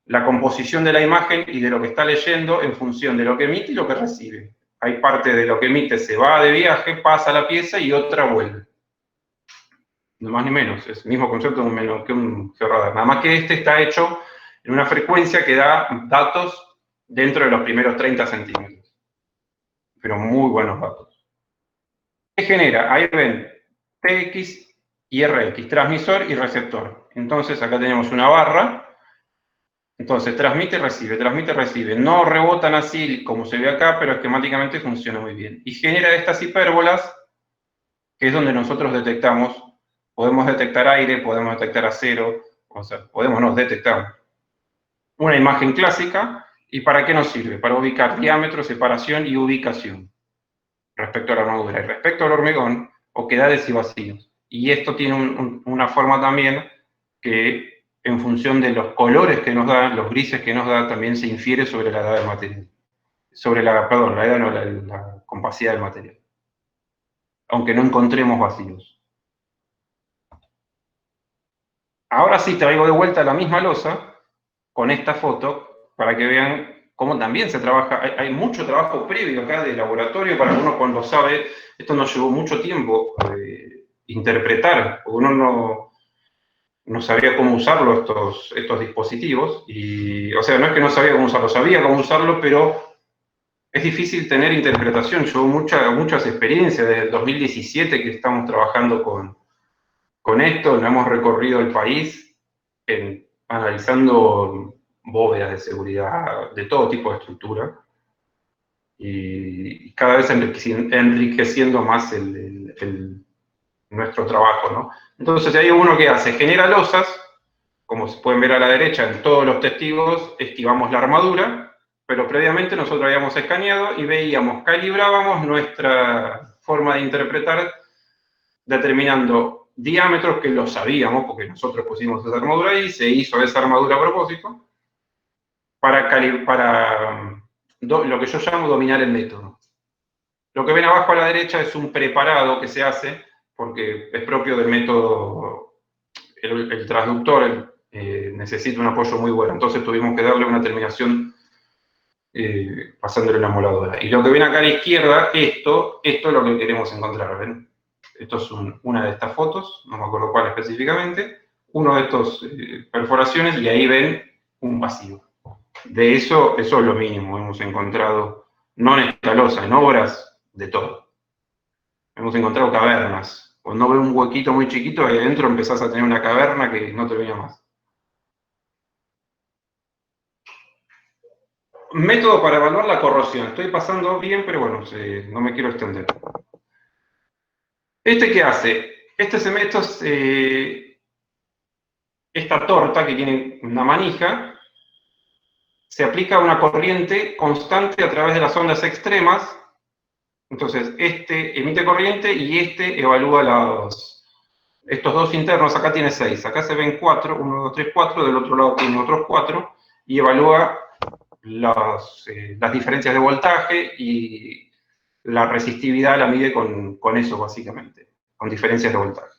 la composición de la imagen y de lo que está leyendo en función de lo que emite y lo que recibe. Hay parte de lo que emite, se va de viaje, pasa a la pieza y otra vuelve. No más ni menos, es el mismo concepto que un georradar. Nada más que este está hecho en una frecuencia que da datos dentro de los primeros 30 centímetros. Pero muy buenos datos. ¿Qué genera? Ahí ven TX y RX, transmisor y receptor. Entonces acá tenemos una barra. Entonces transmite y recibe. No rebotan así como se ve acá, pero esquemáticamente funciona muy bien. Y genera estas hipérbolas, que es donde nosotros detectamos. Podemos detectar aire, podemos detectar acero, o sea, podemos detectar una imagen clásica. ¿Y para qué nos sirve? Para ubicar diámetro, separación y ubicación respecto a la armadura. Y respecto al hormigón, oquedades y vacíos. Y esto tiene una forma también que, en función de los colores que nos da, los grises que nos da, también se infiere sobre la edad del material. La compacidad del material. Aunque no encontremos vacíos. Ahora sí traigo de vuelta la misma losa con esta foto para que vean cómo también se trabaja. Hay mucho trabajo previo acá de laboratorio para uno cuando sabe. Esto nos llevó mucho tiempo interpretar, porque uno no sabía cómo usarlo estos dispositivos. Y, o sea, no es que no sabía cómo usarlo, sabía cómo usarlo, pero es difícil tener interpretación. Yo muchas experiencias desde el 2017 que estamos trabajando con esto, no hemos recorrido el país analizando bóvedas de seguridad de todo tipo de estructura y cada vez enriqueciendo más nuestro trabajo, ¿no? Entonces hay uno que hace, genera losas, como se pueden ver a la derecha en todos los testigos, esquivamos la armadura, pero previamente nosotros habíamos escaneado y veíamos, calibrábamos nuestra forma de interpretar determinando diámetros que lo sabíamos, porque nosotros pusimos esa armadura ahí, se hizo esa armadura a propósito, para lo que yo llamo dominar el método. Lo que ven abajo a la derecha es un preparado que se hace, porque es propio del método, el transductor necesita un apoyo muy bueno, entonces tuvimos que darle una terminación pasándole una moladora. Y lo que ven acá a la izquierda, esto es lo que queremos encontrar, ¿ven? Esto es una de estas fotos, no me acuerdo cuál específicamente, uno de estos perforaciones, y ahí ven un vacío. De eso es lo mínimo, hemos encontrado, no en esta losa, en obras, de todo. Hemos encontrado cavernas. Cuando ves un huequito muy chiquito, ahí adentro empezás a tener una caverna que no termina más. Método para evaluar la corrosión. Estoy pasando bien, pero bueno, no me quiero extender. ¿Qué hace? Esta torta que tiene una manija, se aplica una corriente constante a través de las ondas extremas. Entonces, emite corriente y evalúa estos dos internos. Acá tiene 6, acá se ven 4, 1, 2, 3, 4, del otro lado tiene otros 4, y evalúa las diferencias de voltaje y la resistividad la mide con eso, básicamente, con diferencias de voltaje.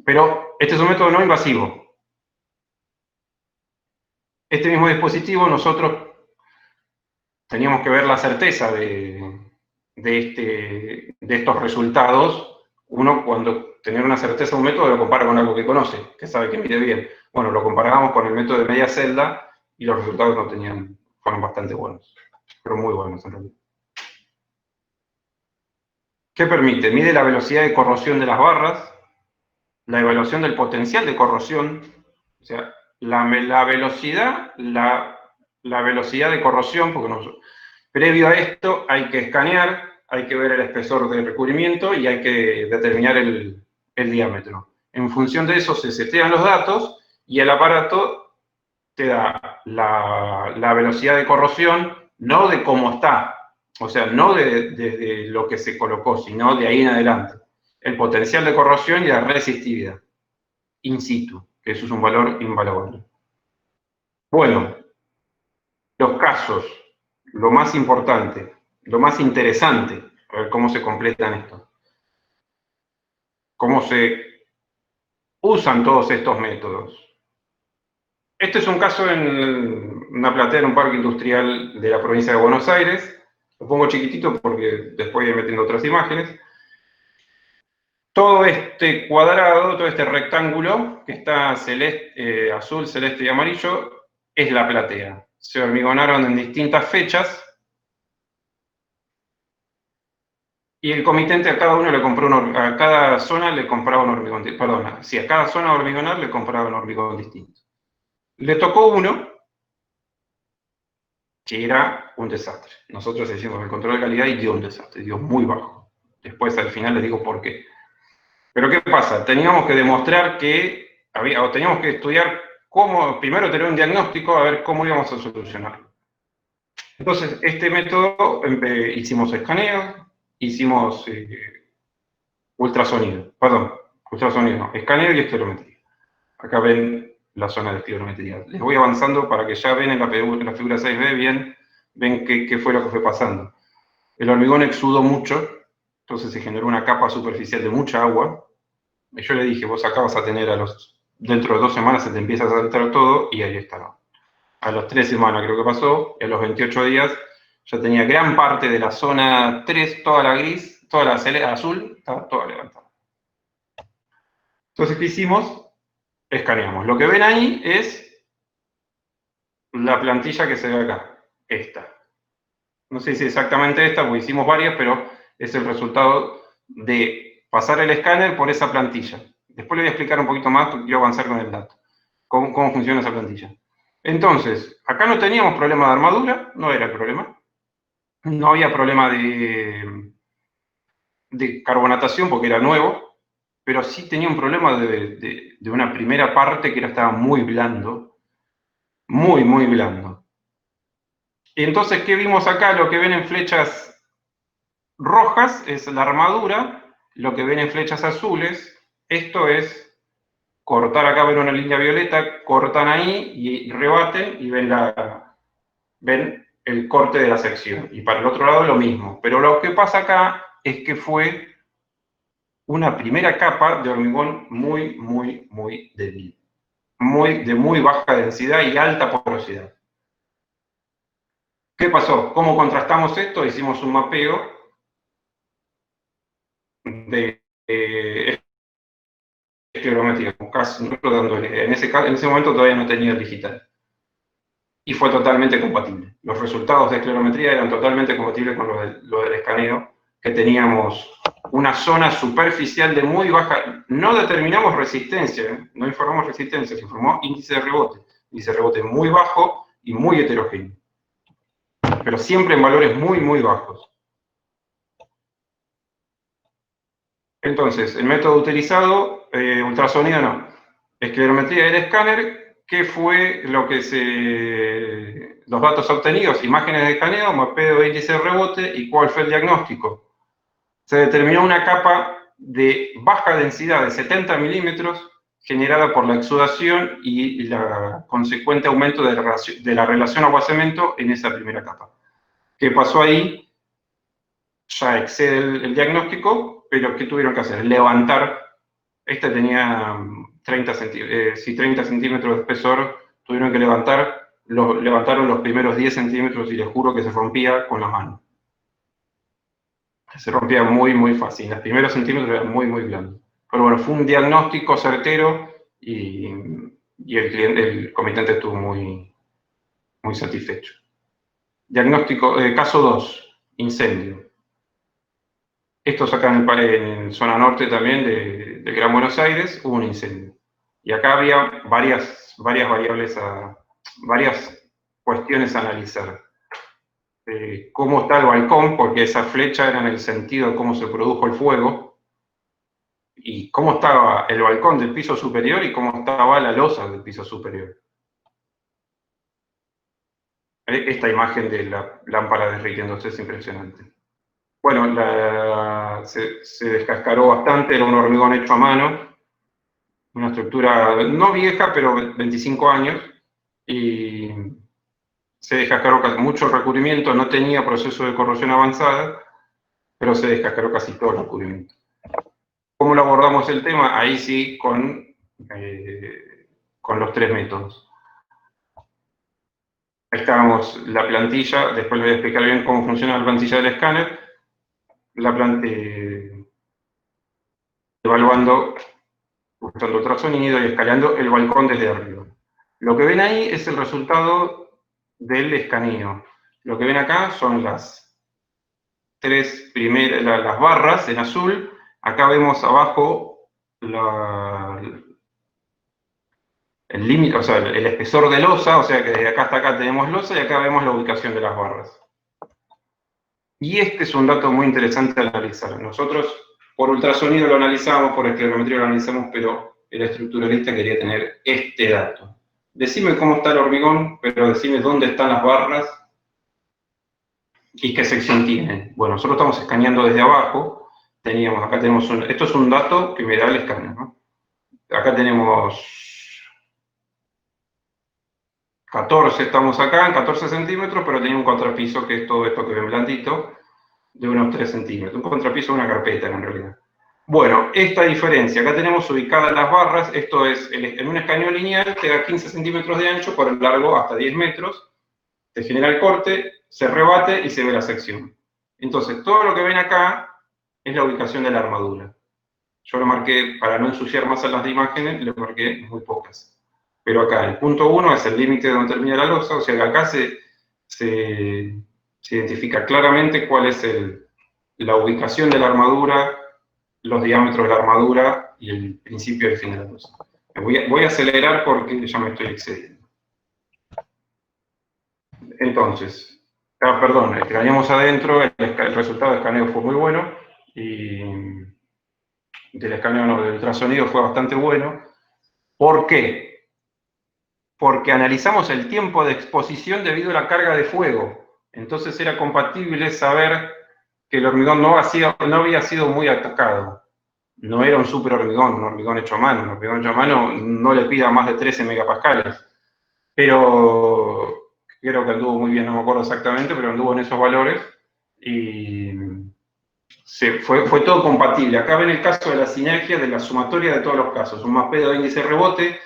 Pero este es un método no invasivo. Este mismo dispositivo nosotros teníamos que ver la certeza de estos resultados. Uno, cuando tener una certeza de un método, lo compara con algo que conoce, que sabe que mide bien. Bueno, lo comparábamos con el método de media celda y los resultados fueron bastante buenos, pero muy buenos en realidad. ¿Qué permite? Mide la velocidad de corrosión de las barras, la evaluación del potencial de corrosión, o sea, la velocidad de corrosión, porque previo a esto hay que escanear, hay que ver el espesor del recubrimiento y hay que determinar el diámetro. En función de eso se setean los datos y el aparato te da la velocidad de corrosión, no de cómo está, o sea, no desde lo que se colocó, sino de ahí en adelante. El potencial de corrosión y la resistividad, in situ, que eso es un valor invaluable. Bueno, los casos, lo más importante, lo más interesante, a ver cómo se completan esto. Cómo se usan todos estos métodos. Este es un caso en una platea en un parque industrial de la provincia de Buenos Aires. Lo pongo chiquitito porque después voy metiendo otras imágenes. Todo este cuadrado, todo este rectángulo que está celeste, azul, celeste y amarillo, es la platea. Se hormigonaron en distintas fechas y el comitente a cada uno le compró a cada zona le compraba un hormigón, perdona, sí, a cada zona hormigonar le compraba un hormigón distinto. Le tocó uno que era un desastre. Nosotros hicimos el control de calidad y dio un desastre, dio muy bajo. Después al final les digo por qué. Pero ¿qué pasa? Teníamos que demostrar o teníamos que estudiar cómo, primero tener un diagnóstico, a ver cómo íbamos a solucionarlo. Entonces, este método, hicimos escaneo, hicimos ultrasonido, no, escaneo y estereometría. Acá ven la zona de estereometría. Les voy avanzando para que ya ven en la figura 6B bien, ven qué fue lo que fue pasando. El hormigón exudó mucho, entonces se generó una capa superficial de mucha agua. Y yo le dije, vos acá vas a tener dentro de 2 semanas se te empieza a saltar todo, y ahí está, ¿no? A las 3 semanas creo que pasó, y a los 28 días ya tenía gran parte de la zona 3, toda la gris, toda la azul, estaba toda levantada. Entonces, ¿qué hicimos? Escaneamos. Lo que ven ahí es la plantilla que se ve acá, esta. No sé si exactamente esta, porque hicimos varias, pero es el resultado de pasar el escáner por esa plantilla. Después le voy a explicar un poquito más, porque quiero avanzar con el dato. Cómo funciona esa plantilla. Entonces, acá no teníamos problema de armadura, no era el problema. No había problema de carbonatación, porque era nuevo, pero sí tenía un problema de una primera parte que estaba muy blando, muy, muy blando. Y entonces, ¿qué vimos acá? Lo que ven en flechas rojas es la armadura, lo que ven en flechas azules, esto es cortar acá, ven una línea violeta, cortan ahí y rebaten y ven el corte de la sección. Y para el otro lado lo mismo. Pero lo que pasa acá es que fue una primera capa de hormigón muy, muy, muy débil. De muy baja densidad y alta porosidad. ¿Qué pasó? ¿Cómo contrastamos esto? Hicimos un mapeo de esclerometría. En ese momento todavía no tenía el digital. Y fue totalmente compatible. Los resultados de esclerometría eran totalmente compatibles con lo del escaneo, que teníamos una zona superficial de muy baja, no determinamos resistencia, no informamos resistencia, se informó índice de rebote muy bajo y muy heterogéneo, pero siempre en valores muy, muy bajos. Entonces, el método utilizado, ultrasonido no, esclerometría del escáner, ¿qué fue lo que los datos obtenidos? Imágenes de escaneo, mapeo de índice de rebote, y ¿cuál fue el diagnóstico? Se determinó una capa de baja densidad de 70 milímetros generada por la exudación y la consecuente aumento de la relación agua-cemento en esa primera capa. ¿Qué pasó ahí? Ya excede el diagnóstico, pero ¿qué tuvieron que hacer? Levantar. Esta tenía 30 centímetros de espesor, tuvieron que levantaron los primeros 10 centímetros y les juro que se rompía con la mano. Se rompía muy, muy fácil. Los primeros centímetros eran muy, muy blandos. Pero bueno, fue un diagnóstico certero y el comitente estuvo muy, muy satisfecho. Diagnóstico, caso 2, incendio. Esto es acá en zona norte también del Gran Buenos Aires, hubo un incendio. Y acá había varias variables, varias cuestiones a analizar. Cómo está el balcón, porque esa flecha era en el sentido de cómo se produjo el fuego, y cómo estaba el balcón del piso superior y cómo estaba la losa del piso superior. Esta imagen de la lámpara derritiéndose es impresionante. Bueno, se descascaró bastante, era un hormigón hecho a mano, una estructura no vieja, pero 25 años, y se descascaró mucho el recubrimiento, no tenía proceso de corrosión avanzada, pero se descascaró casi todo el recubrimiento. ¿Cómo lo abordamos el tema? Ahí sí, con los 3 métodos. Ahí estábamos la plantilla, después les voy a explicar bien cómo funciona la plantilla del escáner, evaluando, usando ultrasonido y escaneando el balcón desde arriba. Lo que ven ahí es el resultado del escaneo. Lo que ven acá son las las barras en azul. Acá vemos abajo el límite, o sea, el espesor de losa, o sea que desde acá hasta acá tenemos losa y acá vemos la ubicación de las barras. Y este es un dato muy interesante a analizar. Nosotros por ultrasonido lo analizamos, por esclerometría lo analizamos, pero el estructuralista quería tener este dato. Decime cómo está el hormigón, pero decime dónde están las barras y qué sección tienen. Bueno, nosotros estamos escaneando desde abajo. Acá tenemos esto es un dato que me da el escáner, ¿no? Acá tenemos 14, estamos acá en 14 centímetros, pero tenía un contrapiso, que es todo esto que ven blandito, de unos 3 centímetros. Un contrapiso de una carpeta, en realidad. Bueno, esta diferencia, acá tenemos ubicadas las barras, esto es, en un escaneo lineal te da 15 centímetros de ancho, por el largo hasta 10 metros, se genera el corte, se rebate y se ve la sección. Entonces, todo lo que ven acá es la ubicación de la armadura. Yo lo marqué, para no ensuciar más a las imágenes, le marqué muy pocas. Pero acá, el punto 1 es el límite donde termina la losa, o sea que acá se se identifica claramente cuál es la ubicación de la armadura, los diámetros de la armadura y el principio y el fin de la luz. Voy a acelerar porque ya me estoy excediendo. Entonces, perdón, escaneamos adentro, el resultado de escaneo fue muy bueno, y del escaneo no, del ultrasonido fue bastante bueno. ¿Por qué? Porque analizamos el tiempo de exposición debido a la carga de fuego. Entonces era compatible saber que el hormigón no había sido muy atacado. No era un super hormigón, un hormigón hecho a mano. Un hormigón hecho a mano no le pida más de 13 megapascales. Pero creo que anduvo muy bien, no me acuerdo exactamente, pero anduvo en esos valores. Y fue todo compatible. Acá ven el caso de la sinergia de la sumatoria de todos los casos. Un mapeado de índice de rebote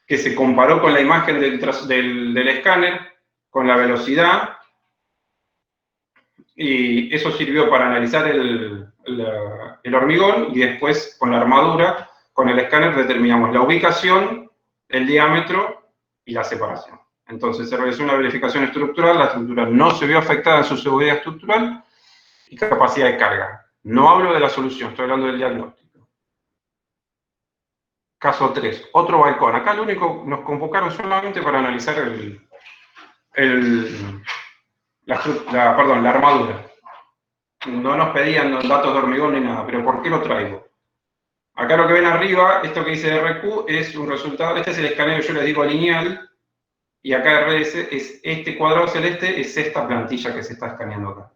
que se comparó con la imagen del escáner, con la velocidad, y eso sirvió para analizar el hormigón, y después con la armadura, con el escáner determinamos la ubicación, el diámetro y la separación. Entonces se realizó una verificación estructural, la estructura no se vio afectada en su seguridad estructural y capacidad de carga. No hablo de la solución, estoy hablando del diagnóstico. Caso 3, otro balcón. Acá lo único, nos convocaron solamente para analizar la armadura. No nos pedían datos de hormigón ni nada, pero ¿por qué lo traigo? Acá lo que ven arriba, esto que dice RQ, es un resultado, este es el escaneo que yo les digo lineal, y acá RS es este cuadrado celeste, es esta plantilla que se está escaneando acá.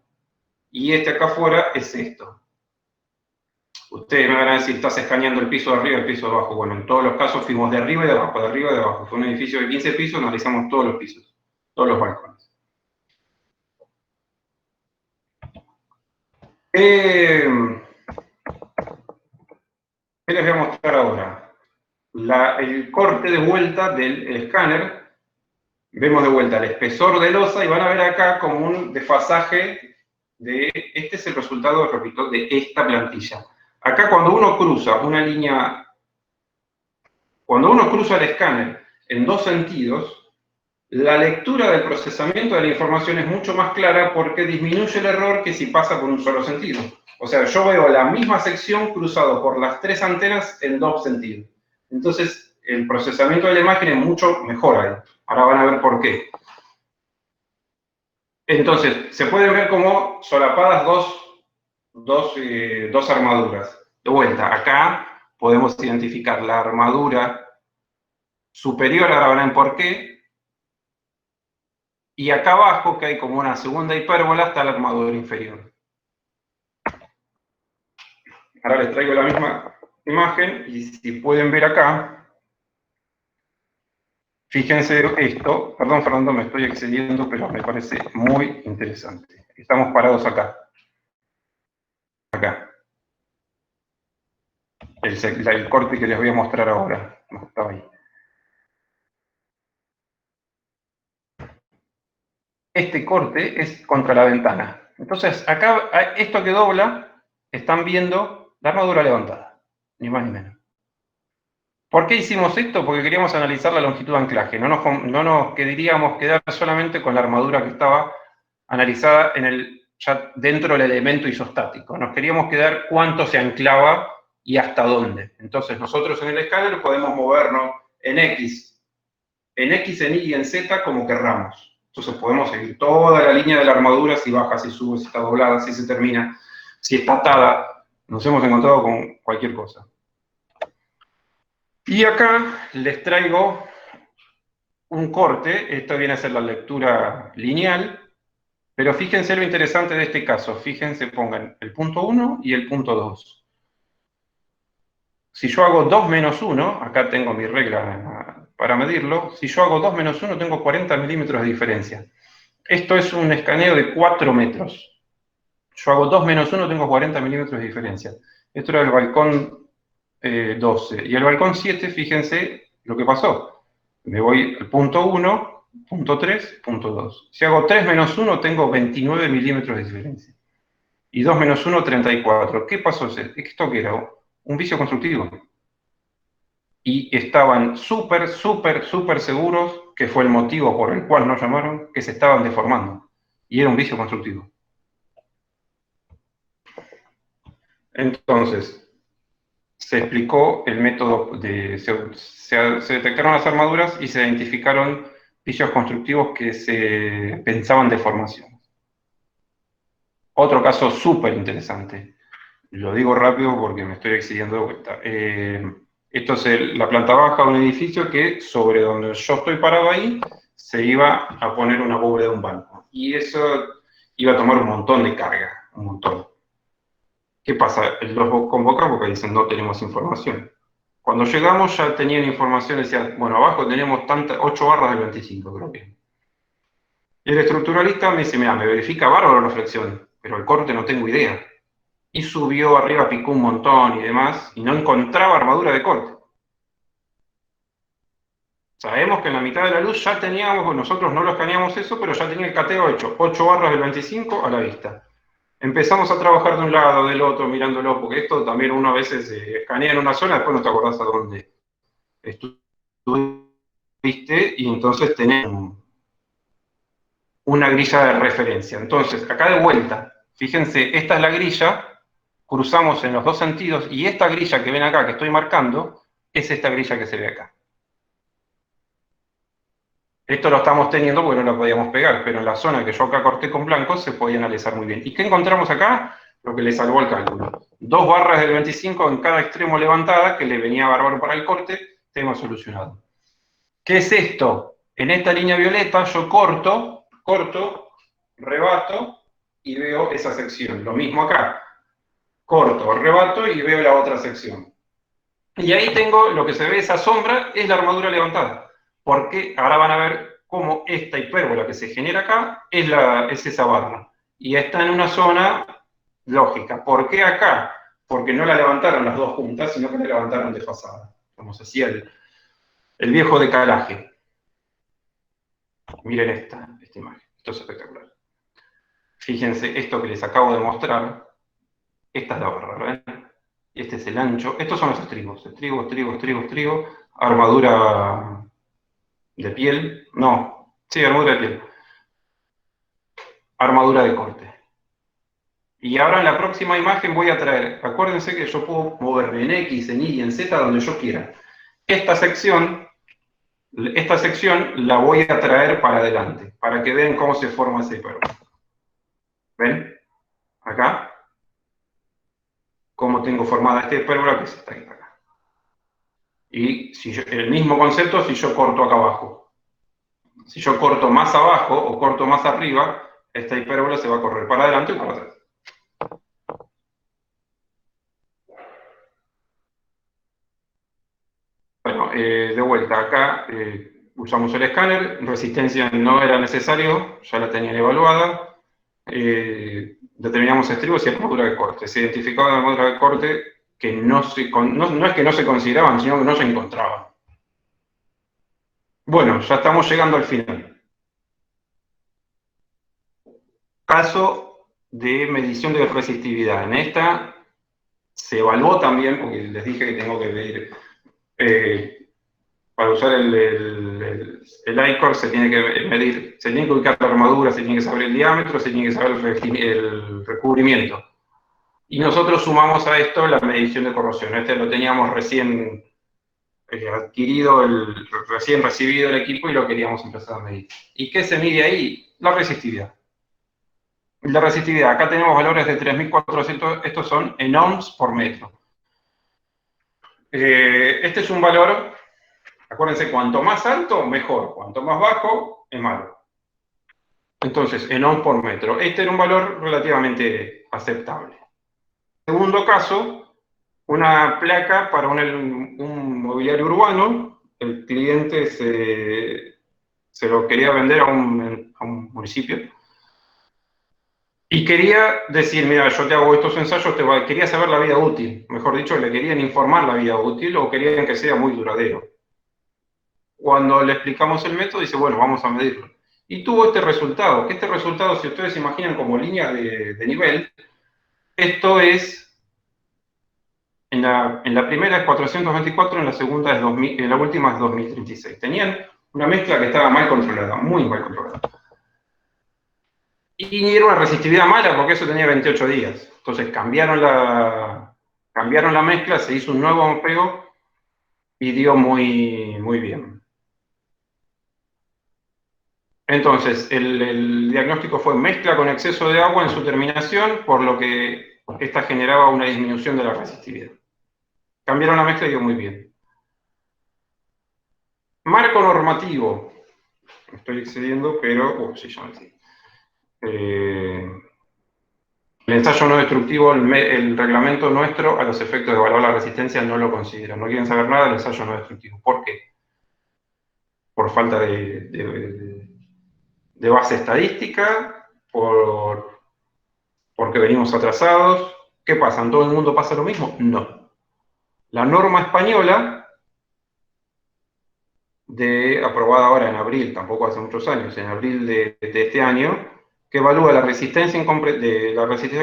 Y este acá afuera es esto. Ustedes me van a decir, estás escaneando el piso de arriba y el piso de abajo. Bueno, en todos los casos fuimos de arriba y de abajo, de arriba y de abajo. Fue un edificio de 15 pisos, analizamos todos los pisos, todos los balcones. ¿Qué les voy a mostrar ahora? El corte de vuelta del escáner. Vemos de vuelta el espesor de losa y van a ver acá como un desfasaje de... Este es el resultado, repito, de esta plantilla. Acá cuando uno cruza una línea... Cuando uno cruza el escáner en dos sentidos, la lectura del procesamiento de la información es mucho más clara porque disminuye el error que si pasa por un solo sentido. O sea, yo veo la misma sección cruzado por las tres antenas en dos sentidos. Entonces, el procesamiento de la imagen es mucho mejor ahí. Ahora van a ver por qué. Entonces, se pueden ver como solapadas dos armaduras. De vuelta, acá podemos identificar la armadura superior, ahora van a ver por qué. Y acá abajo, que hay como una segunda hipérbola, está la armadura inferior. Ahora les traigo la misma imagen, y si pueden ver acá, fíjense esto. Perdón, Fernando, me estoy excediendo, pero me parece muy interesante. Estamos parados acá. Acá. El corte que les voy a mostrar ahora. No, estaba ahí. Este corte es contra la ventana. Entonces, acá, esto que dobla, están viendo la armadura levantada. Ni más ni menos. ¿Por qué hicimos esto? Porque queríamos analizar la longitud de anclaje. No nos queríamos quedar solamente con la armadura que estaba analizada ya dentro del elemento isostático. Nos queríamos quedar cuánto se anclaba y hasta dónde. Entonces nosotros en el escáner podemos movernos en X, en Y y en Z como querramos. Entonces podemos seguir toda la línea de la armadura, si baja, si sube, si está doblada, si se termina, si está atada. Nos hemos encontrado con cualquier cosa. Y acá les traigo un corte, esto viene a ser la lectura lineal, pero fíjense lo interesante de este caso, fíjense, pongan el punto 1 y el punto 2. Si yo hago 2 menos 1, acá tengo mi regla para medirlo, si yo hago 2 menos 1 tengo 40 milímetros de diferencia. Esto es un escaneo de 4 metros. Yo hago 2 menos 1, tengo 40 milímetros de diferencia. Esto era el balcón 12. Y el balcón 7, fíjense lo que pasó. Me voy al punto 1, punto 3, punto 2. Si hago 3 menos 1, tengo 29 milímetros de diferencia. Y 2 menos 1, 34. ¿Qué pasó? ¿Esto qué era? Un vicio constructivo. Y estaban súper seguros, que fue el motivo por el cual nos llamaron, que se estaban deformando. Y era un vicio constructivo. Entonces, se explicó el método se detectaron las armaduras y se identificaron vicios constructivos que se pensaban deformación. Otro caso súper interesante. Lo digo rápido porque me estoy excediendo de vuelta. Esto es la planta baja de un edificio que sobre donde yo estoy parado ahí se iba a poner una bóveda de un banco. Y eso iba a tomar un montón de carga, un montón. ¿Qué pasa? Los convocan porque dicen no tenemos información. Cuando llegamos ya tenían información, decían, bueno, abajo tenemos 8 barras del 25, creo que. Y el estructuralista me dice, mira, me verifica bárbaro la flexión, pero el corte no tengo idea. Y subió arriba, picó un montón y demás, y no encontraba armadura de corte. Sabemos que en la mitad de la luz ya teníamos, nosotros no lo escaneamos eso, pero ya tenía el cateo hecho, 8 barras del 25 a la vista. Empezamos a trabajar de un lado, del otro, mirándolo, porque esto también uno a veces escanea en una zona, después no te acordás a dónde estuviste, y entonces tenés una grilla de referencia. Entonces, acá de vuelta, fíjense, esta es la grilla, cruzamos en los dos sentidos, y esta grilla que ven acá, que estoy marcando, es esta grilla que se ve acá. Esto lo estamos teniendo porque no lo podíamos pegar, pero en la zona que yo acá corté con blanco se podía analizar muy bien. ¿Y qué encontramos acá? Lo que le salvó el cálculo. 2 barras del 25 en cada extremo levantada, que le venía bárbaro para el corte, tema solucionado. ¿Qué es esto? En esta línea violeta yo corto, rebato y veo esa sección. Lo mismo acá. Corto, rebato y veo la otra sección. Y ahí tengo lo que se ve, esa sombra, es la armadura levantada. Porque ahora van a ver cómo esta hipérbola que se genera acá es esa barra. Y está en una zona lógica. ¿Por qué acá? Porque no la levantaron las dos juntas, sino que la levantaron desfasada. Como se hacía el viejo decalaje. Miren esta imagen. Esto es espectacular. Fíjense, esto que les acabo de mostrar, esta es la barra, ¿ven? Este es el ancho. Estos son los estribos. Estribo, armadura de piel. No, sí, armadura de piel. Armadura de corte. Y ahora en la próxima imagen voy a traer, acuérdense que yo puedo moverme en X, en Y y en Z donde yo quiera. Esta sección la voy a traer para adelante, para que vean cómo se forma ese hipérbola. ¿Ven? Acá. Cómo tengo formada esta hipérbola que es esta acá. Y si el mismo concepto si yo corto acá abajo. Si yo corto más abajo o corto más arriba, esta hipérbola se va a correr para adelante o para atrás. Bueno, de vuelta, acá usamos el escáner, resistencia no era necesario, ya la tenían evaluada. Determinamos estribos y armadura de corte. Se identificaba la armadura de corte que no es que no se consideraban, sino que no se encontraban. Bueno, ya estamos llegando al final. Caso de medición de resistividad. En esta se evaluó también, porque les dije que tengo que medir, para usar el ICOR se tiene que medir, se tiene que ubicar la armadura, se tiene que saber el diámetro, se tiene que saber el recubrimiento. Y nosotros sumamos a esto la medición de corrosión. Este lo teníamos recién adquirido, recién recibido el equipo y lo queríamos empezar a medir. ¿Y qué se mide ahí? La resistividad. La resistividad, acá tenemos valores de 3.400, estos son en ohms por metro. Este es un valor, acuérdense, cuanto más alto, mejor, cuanto más bajo, es malo. Entonces, en ohms por metro, este era un valor relativamente aceptable. Segundo caso, una placa para un mobiliario urbano, el cliente se lo quería vender a un municipio, y quería decir, mira, yo te hago estos ensayos, quería saber la vida útil. Mejor dicho, le querían informar la vida útil o querían que sea muy duradero. Cuando le explicamos el método, dice, bueno, vamos a medirlo. Y tuvo este resultado, que este resultado, si ustedes se imaginan como línea de nivel, esto es, en la primera es 424, en la segunda es 2000, en la última es 2036. Tenían una mezcla que estaba mal controlada, muy mal controlada. Y era una resistividad mala porque eso tenía 28 días. Entonces cambiaron la mezcla, se hizo un nuevo bombeo y dio muy, muy bien. Entonces, el diagnóstico fue mezcla con exceso de agua en su terminación, por lo que esta generaba una disminución de la resistividad. Cambiaron la mezcla y dio muy bien. Marco normativo. Estoy excediendo, pero... sí, ya me excedí. El ensayo no destructivo, el reglamento nuestro, a los efectos de evaluar la resistencia, no lo considera. No quieren saber nada del ensayo no destructivo. ¿Por qué? Por falta de base estadística, porque venimos atrasados. ¿Qué pasa? ¿En todo el mundo pasa lo mismo? No. La norma española, aprobada ahora en abril, tampoco hace muchos años, en abril de este año, que evalúa la resistencia de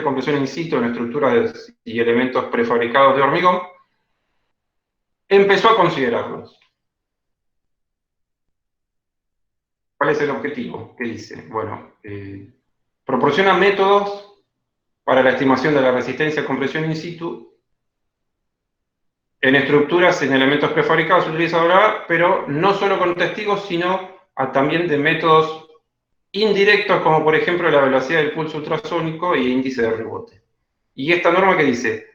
compresión in situ en estructuras y elementos prefabricados de hormigón, empezó a considerarlos. ¿Cuál es el objetivo? ¿Qué dice? Bueno, proporciona métodos para la estimación de la resistencia a compresión in situ en estructuras, en elementos prefabricados se utiliza ahora, pero no solo con testigos, sino también de métodos indirectos, como por ejemplo la velocidad del pulso ultrasónico y índice de rebote. Y esta norma que dice,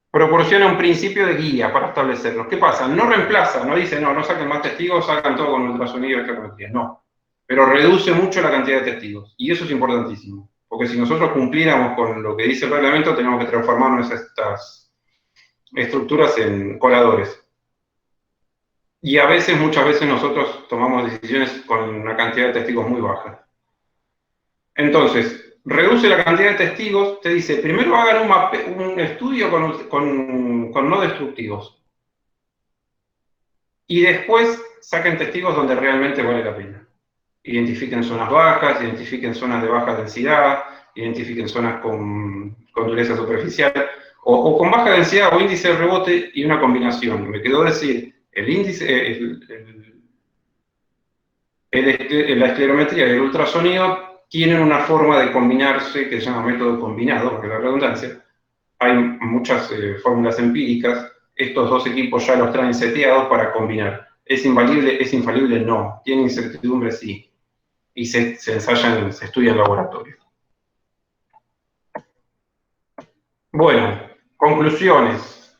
proporciona un principio de guía para establecerlos. ¿Qué pasa? No reemplaza, no dice, no saquen más testigos, hagan todo con ultrasonido y electrometría. No. Pero reduce mucho la cantidad de testigos. Y eso es importantísimo. Porque si nosotros cumpliéramos con lo que dice el reglamento, tenemos que transformarnos estas estructuras en coladores. Y muchas veces nosotros tomamos decisiones con una cantidad de testigos muy baja. Entonces, reduce la cantidad de testigos, te dice, primero hagan un estudio con no destructivos. Y después saquen testigos donde realmente vale la pena. Identifiquen zonas bajas, identifiquen zonas de baja densidad, identifiquen zonas con dureza superficial, o con baja densidad o índice de rebote y una combinación. Me quedó decir, la esclerometría y el ultrasonido tienen una forma de combinarse que se llama método combinado, porque la redundancia. Hay muchas fórmulas empíricas. Estos dos equipos ya los traen seteados para combinar. ¿Es infalible? ¿Es infalible? No. ¿Tiene incertidumbre? Sí. Y se ensayan, se estudian en laboratorio. Bueno, conclusiones.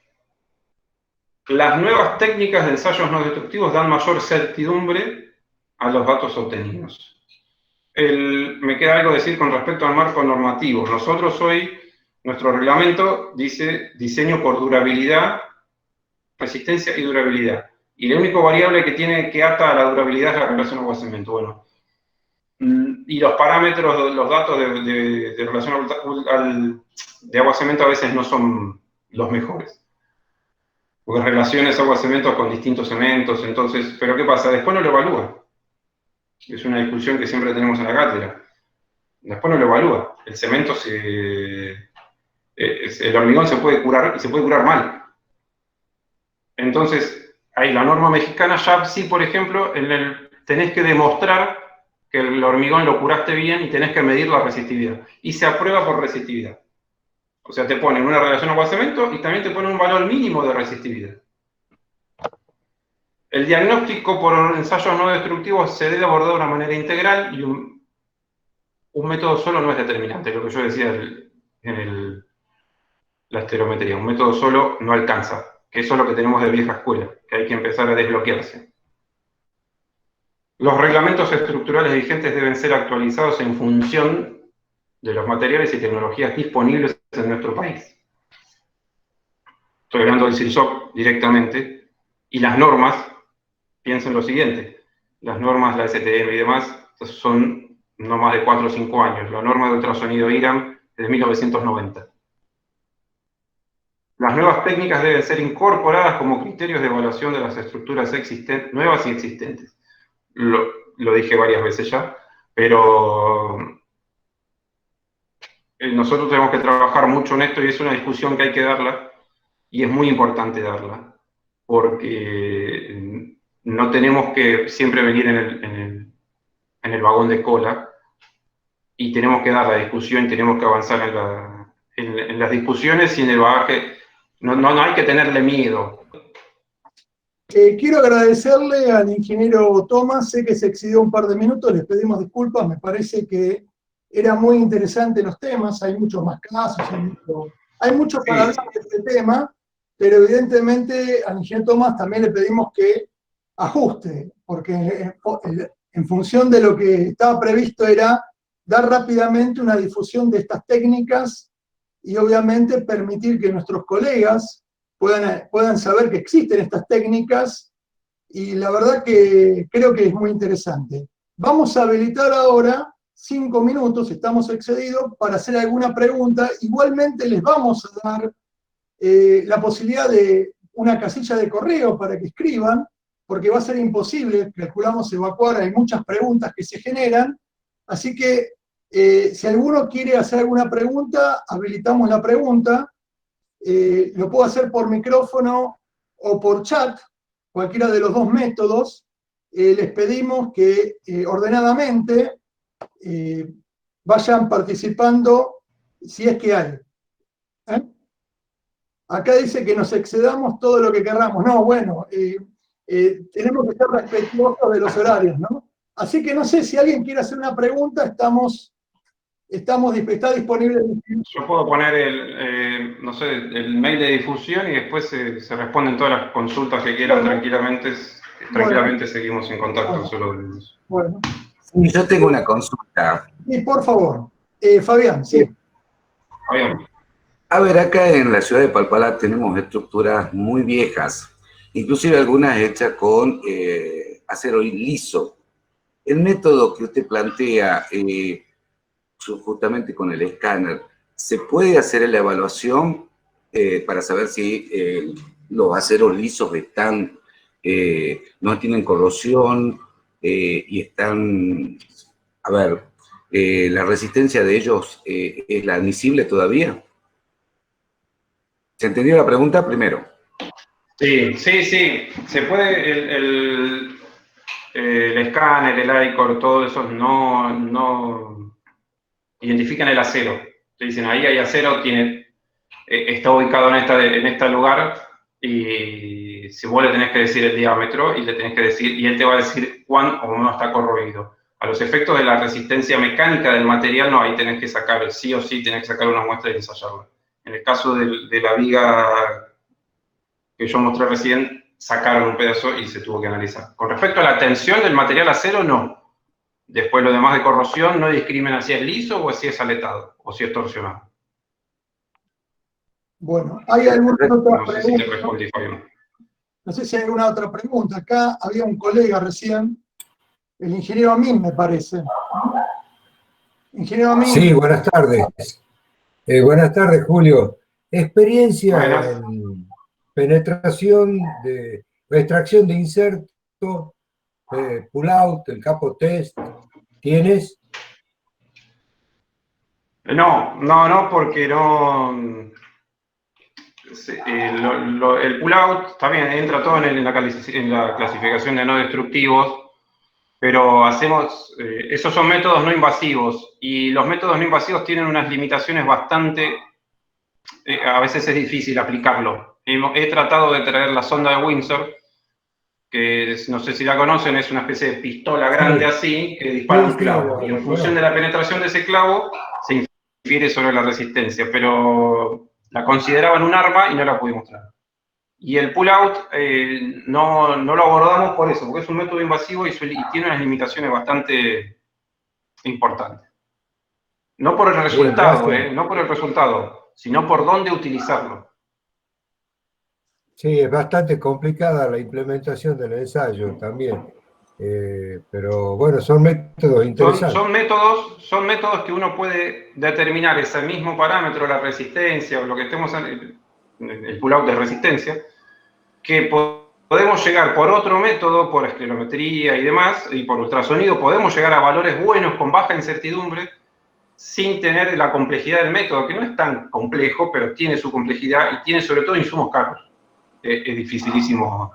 Las nuevas técnicas de ensayos no destructivos dan mayor certidumbre a los datos obtenidos. Me queda algo decir con respecto al marco normativo. Nosotros hoy, nuestro reglamento dice diseño por durabilidad, resistencia y durabilidad. Y la única variable que ata a la durabilidad es la relación agua-cemento. Bueno, y los parámetros, los datos de relación de agua-cemento a veces no son los mejores. Porque relaciones agua-cemento con distintos cementos, entonces, pero ¿qué pasa? Después no lo evalúa. Es una discusión que siempre tenemos en la cátedra. Después no lo evalúa. El cemento el hormigón se puede curar y se puede curar mal. Entonces, ahí la norma mexicana ya sí, por ejemplo, tenés que demostrar que el hormigón lo curaste bien y tenés que medir la resistividad. Y se aprueba por resistividad. O sea, te ponen una relación agua-cemento y también te ponen un valor mínimo de resistividad. El diagnóstico por ensayos no destructivos se debe abordar de una manera integral y un método solo no es determinante, lo que yo decía en la estereometría. Un método solo no alcanza, que eso es lo que tenemos de vieja escuela, que hay que empezar a desbloquearse. Los reglamentos estructurales vigentes deben ser actualizados en función de los materiales y tecnologías disponibles en nuestro país. Estoy hablando del CIRSOC directamente, y las normas, piensen lo siguiente, las normas, la STM y demás, son no más de 4 o 5 años. La norma de ultrasonido IRAM es de 1990. Las nuevas técnicas deben ser incorporadas como criterios de evaluación de las estructuras nuevas y existentes. Lo dije varias veces ya, pero nosotros tenemos que trabajar mucho en esto y es una discusión que hay que darla, y es muy importante darla, porque no tenemos que siempre venir en el vagón de cola, y tenemos que dar la discusión, tenemos que avanzar en las discusiones y en el bagaje. No hay que tenerle miedo.
Quiero agradecerle al ingeniero Tomás, sé que se excedió un par de minutos, les pedimos disculpas, me parece que era muy interesante los temas, hay muchos más casos, hay mucho para hablar de este tema, pero evidentemente al ingeniero Tomás también le pedimos que ajuste, porque en función de lo que estaba previsto era dar rápidamente una difusión de estas técnicas y obviamente permitir que nuestros colegas puedan saber que existen estas técnicas, y la verdad que creo que es muy interesante. Vamos a habilitar ahora 5 minutos, estamos excedidos, para hacer alguna pregunta. Igualmente les vamos a dar la posibilidad de una casilla de correo para que escriban, porque va a ser imposible, calculamos, evacuar, hay muchas preguntas que se generan, así que si alguno quiere hacer alguna pregunta, habilitamos la pregunta. Lo puedo hacer por micrófono o por chat, cualquiera de los dos métodos. Les pedimos que ordenadamente vayan participando si es que hay. Acá dice que nos excedamos todo lo que querramos. No, bueno, tenemos que ser respetuosos de los horarios, ¿no? Así que no sé si alguien quiere hacer una pregunta, está disponible.
Yo puedo poner no sé, el mail de difusión y después se responden todas las consultas que quieran. Tranquilamente seguimos en contacto.
Bueno. Sí, yo tengo una consulta.
Sí, por favor. Fabián, sí.
Fabián.
A ver, acá en la ciudad de Palpalá tenemos estructuras muy viejas, inclusive algunas hechas con acero liso. El método que usted plantea, justamente con el escáner, ¿se puede hacer la evaluación para saber si los aceros lisos no tienen corrosión y están, a ver, la resistencia de ellos es la admisible todavía? ¿Se entendió la pregunta primero?
Sí, se puede. El escáner, el ICOR, todo eso no identifican el acero. Te dicen, ahí hay acero, está ubicado en este lugar, y si vos le tenés que decir el diámetro, y él te va a decir cuán o no está corroído. A los efectos de la resistencia mecánica del material, no, ahí tenés que sacar, sí o sí tenés que sacar una muestra y ensayarla. En el caso de la viga que yo mostré recién, sacaron un pedazo y se tuvo que analizar. Con respecto a la tensión del material acero, no. Después lo demás de corrosión no discrimina si es liso o si es aletado, o si es torsionado.
Bueno, ¿hay alguna otra
pregunta?
Si te respondí, Fabián. No sé si hay alguna otra pregunta. Acá había un colega recién, el ingeniero Amin, me parece. Ingeniero Amin.
Sí, buenas tardes. Buenas tardes, Julio. Experiencia en penetración extracción de inserto, pull-out, el capo test, ¿tienes?
No, porque no. El pull-out también entra todo en la clasificación de no destructivos, pero esos son métodos no invasivos, y los métodos no invasivos tienen unas limitaciones bastante. A veces es difícil aplicarlo. He tratado de traer la sonda de Windsor, que no sé si la conocen, es una especie de pistola grande así, que dispara un clavo, y en función de la penetración de ese clavo se infiere sobre la resistencia, pero la consideraban un arma y no la pudimos traer. Y el pull-out no lo abordamos por eso, porque es un método invasivo y tiene unas limitaciones bastante importantes. No por el resultado, sino por dónde utilizarlo.
Sí, es bastante complicada la implementación del ensayo también, pero bueno, son métodos interesantes.
Son métodos que uno puede determinar ese mismo parámetro, la resistencia o lo que estemos en el pull-out de resistencia, que podemos llegar por otro método, por esclerometría y demás, y por ultrasonido, podemos llegar a valores buenos con baja incertidumbre, sin tener la complejidad del método, que no es tan complejo, pero tiene su complejidad y tiene sobre todo insumos caros. Es dificilísimo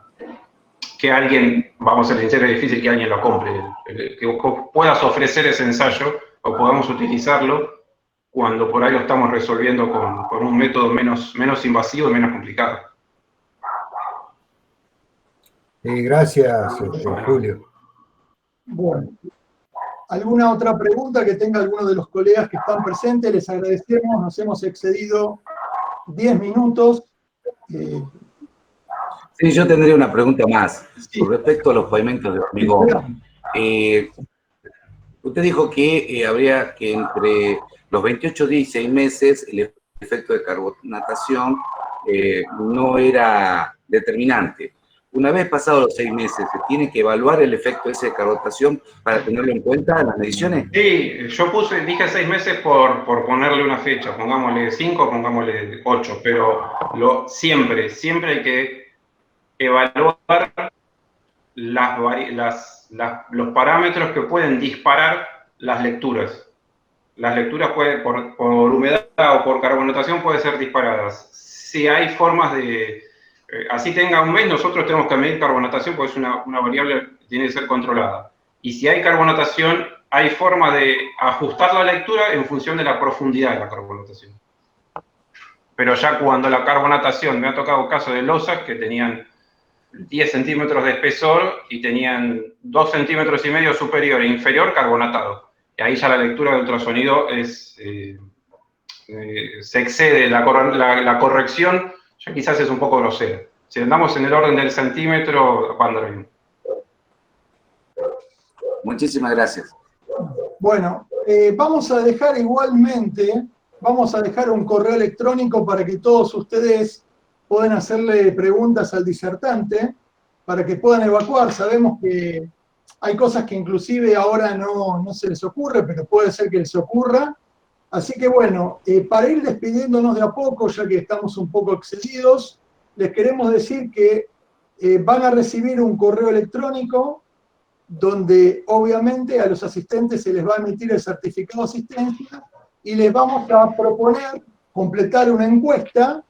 que alguien, vamos a ser sinceros, es difícil que alguien lo compre, que puedas ofrecer ese ensayo o podamos utilizarlo cuando por ahí lo estamos resolviendo con un método menos invasivo y menos complicado.
Y gracias, Julio.
Bueno, ¿alguna otra pregunta que tenga alguno de los colegas que están presentes? Les agradecemos, nos hemos excedido 10 minutos.
Sí, yo tendría una pregunta más.
Sí.
Con respecto a los pavimentos de hormigón. Usted dijo que habría que entre los 28 días y 6 meses el efecto de carbonatación no era determinante. Una vez pasados los 6 meses, ¿se tiene que evaluar el efecto ese de carbonatación para tenerlo en cuenta en las mediciones?
Sí, yo dije 6 meses por ponerle una fecha, pongámosle 5, pongámosle 8, pero siempre hay que evaluar los parámetros que pueden disparar las lecturas. Las lecturas por humedad o por carbonatación pueden ser disparadas. Si hay formas de... así tenga un mes, nosotros tenemos que medir carbonatación porque es una variable que tiene que ser controlada. Y si hay carbonatación, hay forma de ajustar la lectura en función de la profundidad de la carbonatación. Pero ya cuando la carbonatación, me ha tocado casos de losas que tenían 10 centímetros de espesor y tenían 2,5 centímetros superior e inferior carbonatado. Y ahí ya la lectura de ultrasonido se excede, la corrección ya quizás es un poco grosera. Si andamos en el orden del centímetro, va a andar bien.
Muchísimas gracias.
Bueno, vamos a dejar igualmente, vamos a dejar un correo electrónico para que todos ustedes puedan hacerle preguntas al disertante, para que puedan evacuar. Sabemos que hay cosas que inclusive ahora no se les ocurre, pero puede ser que les ocurra. Así que bueno, para ir despidiéndonos de a poco, ya que estamos un poco excedidos, les queremos decir que van a recibir un correo electrónico donde obviamente a los asistentes se les va a emitir el certificado de asistencia y les vamos a proponer completar una encuesta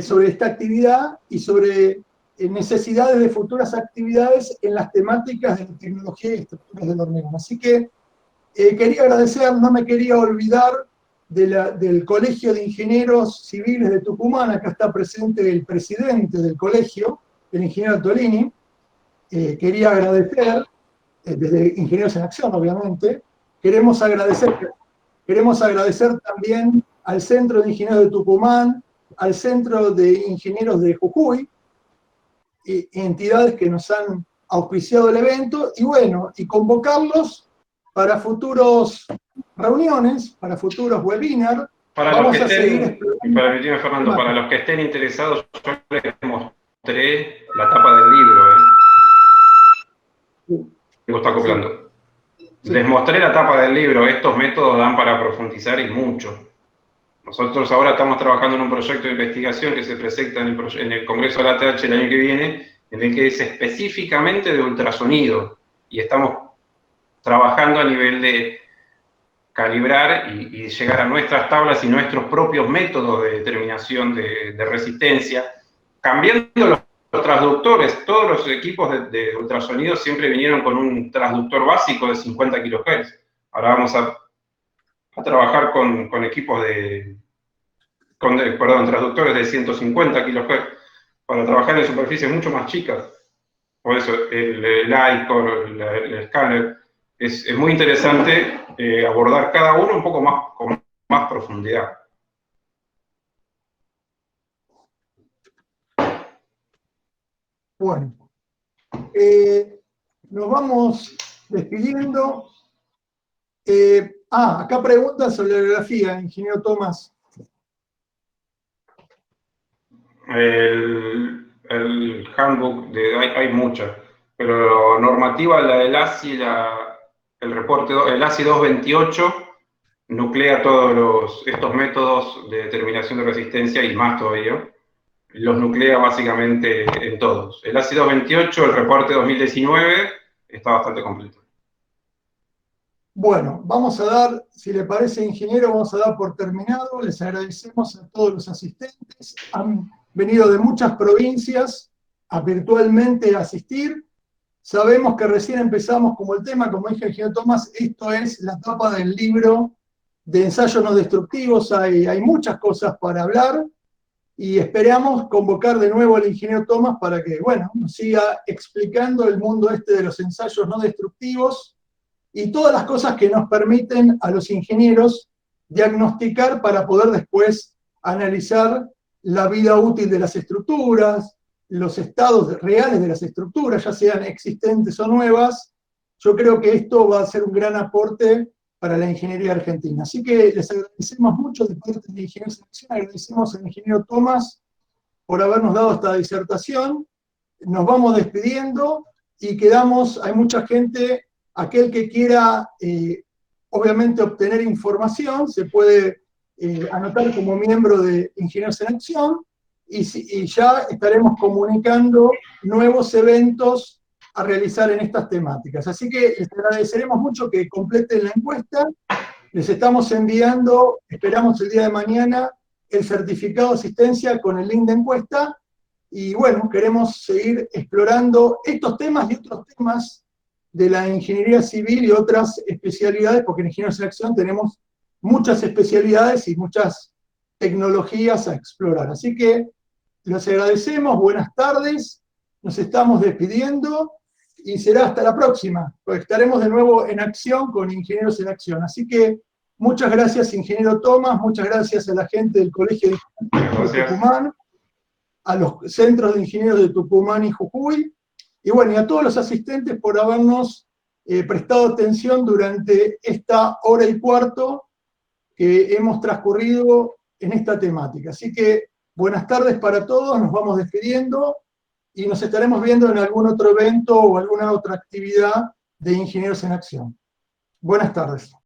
sobre esta actividad y sobre necesidades de futuras actividades en las temáticas de tecnología y estructuras del hormigón. Así que quería agradecer, no me quería olvidar del Colegio de Ingenieros Civiles de Tucumán. Acá está presente el presidente del colegio, el ingeniero Tolini. Quería agradecer, desde Ingenieros en Acción, obviamente, queremos agradecer también al Centro de Ingenieros de Tucumán, al Centro de Ingenieros de Jujuy, entidades que nos han auspiciado el evento, y bueno, y convocarlos para futuras reuniones, para futuros webinars. Vamos a seguir explorando.
Permíteme, Fernando, para los que estén interesados, yo les mostré la tapa del libro. Me está acoplando. Sí. Les mostré la tapa del libro. Estos métodos dan para profundizar y mucho. Nosotros ahora estamos trabajando en un proyecto de investigación que se presenta en el Congreso de la ATH el año que viene, en el que es específicamente de ultrasonido. Y estamos trabajando a nivel de calibrar y llegar a nuestras tablas y nuestros propios métodos de determinación de resistencia, cambiando los transductores. Todos los equipos de ultrasonido siempre vinieron con un transductor básico de 50 kHz. Ahora vamos a trabajar con equipos transductores de 150 kHz para trabajar en superficies mucho más chicas. Por eso el ICOR, el escáner, es muy interesante abordar cada uno un poco más con más profundidad.
Bueno, nos vamos despidiendo. Acá preguntan sobre la bibliografía, ingeniero Tomás.
El handbook, hay muchas, pero normativa, la del ASI, el reporte, el ASI 228, nuclea todos estos métodos de determinación de resistencia y más todavía. Los nuclea básicamente en todos. El ASI 228, el reporte 2019, está bastante completo.
Bueno, vamos a dar, si le parece, ingeniero, vamos a dar por terminado. Les agradecemos a todos los asistentes. Han venido de muchas provincias a virtualmente asistir. Sabemos que recién empezamos como el tema, como dijo el ingeniero Tomás, esto es la tapa del libro de ensayos no destructivos, hay muchas cosas para hablar, y esperamos convocar de nuevo al ingeniero Tomás para que, bueno, nos siga explicando el mundo este de los ensayos no destructivos y todas las cosas que nos permiten a los ingenieros diagnosticar para poder después analizar la vida útil de las estructuras, los estados reales de las estructuras, ya sean existentes o nuevas. Yo creo que esto va a ser un gran aporte para la ingeniería argentina. Así que les agradecemos mucho de parte de Ingenieros en Acción, agradecemos al ingeniero Tomás por habernos dado esta disertación. Nos vamos despidiendo y quedamos, hay mucha gente, aquel que quiera obviamente obtener información, se puede anotar como miembro de Ingenieros en Acción, y ya estaremos comunicando nuevos eventos a realizar en estas temáticas. Así que les agradeceremos mucho que completen la encuesta. Les estamos enviando, esperamos el día de mañana, el certificado de asistencia con el link de encuesta. Y bueno, queremos seguir explorando estos temas y otros temas de la ingeniería civil y otras especialidades, porque en Ingenieros en Acción tenemos muchas especialidades y muchas tecnologías a explorar. Así que les agradecemos, buenas tardes, nos estamos despidiendo y será hasta la próxima, porque estaremos de nuevo en acción con Ingenieros en Acción. Así que muchas gracias, ingeniero Tomás, muchas gracias a la gente del Colegio de Ingenieros de Tucumán, a los centros de ingenieros de Tucumán y Jujuy, y bueno, y a todos los asistentes por habernos prestado atención durante esta hora y cuarto que hemos transcurrido en esta temática. Así que buenas tardes para todos, nos vamos despidiendo y nos estaremos viendo en algún otro evento o alguna otra actividad de Ingenieros en Acción. Buenas tardes.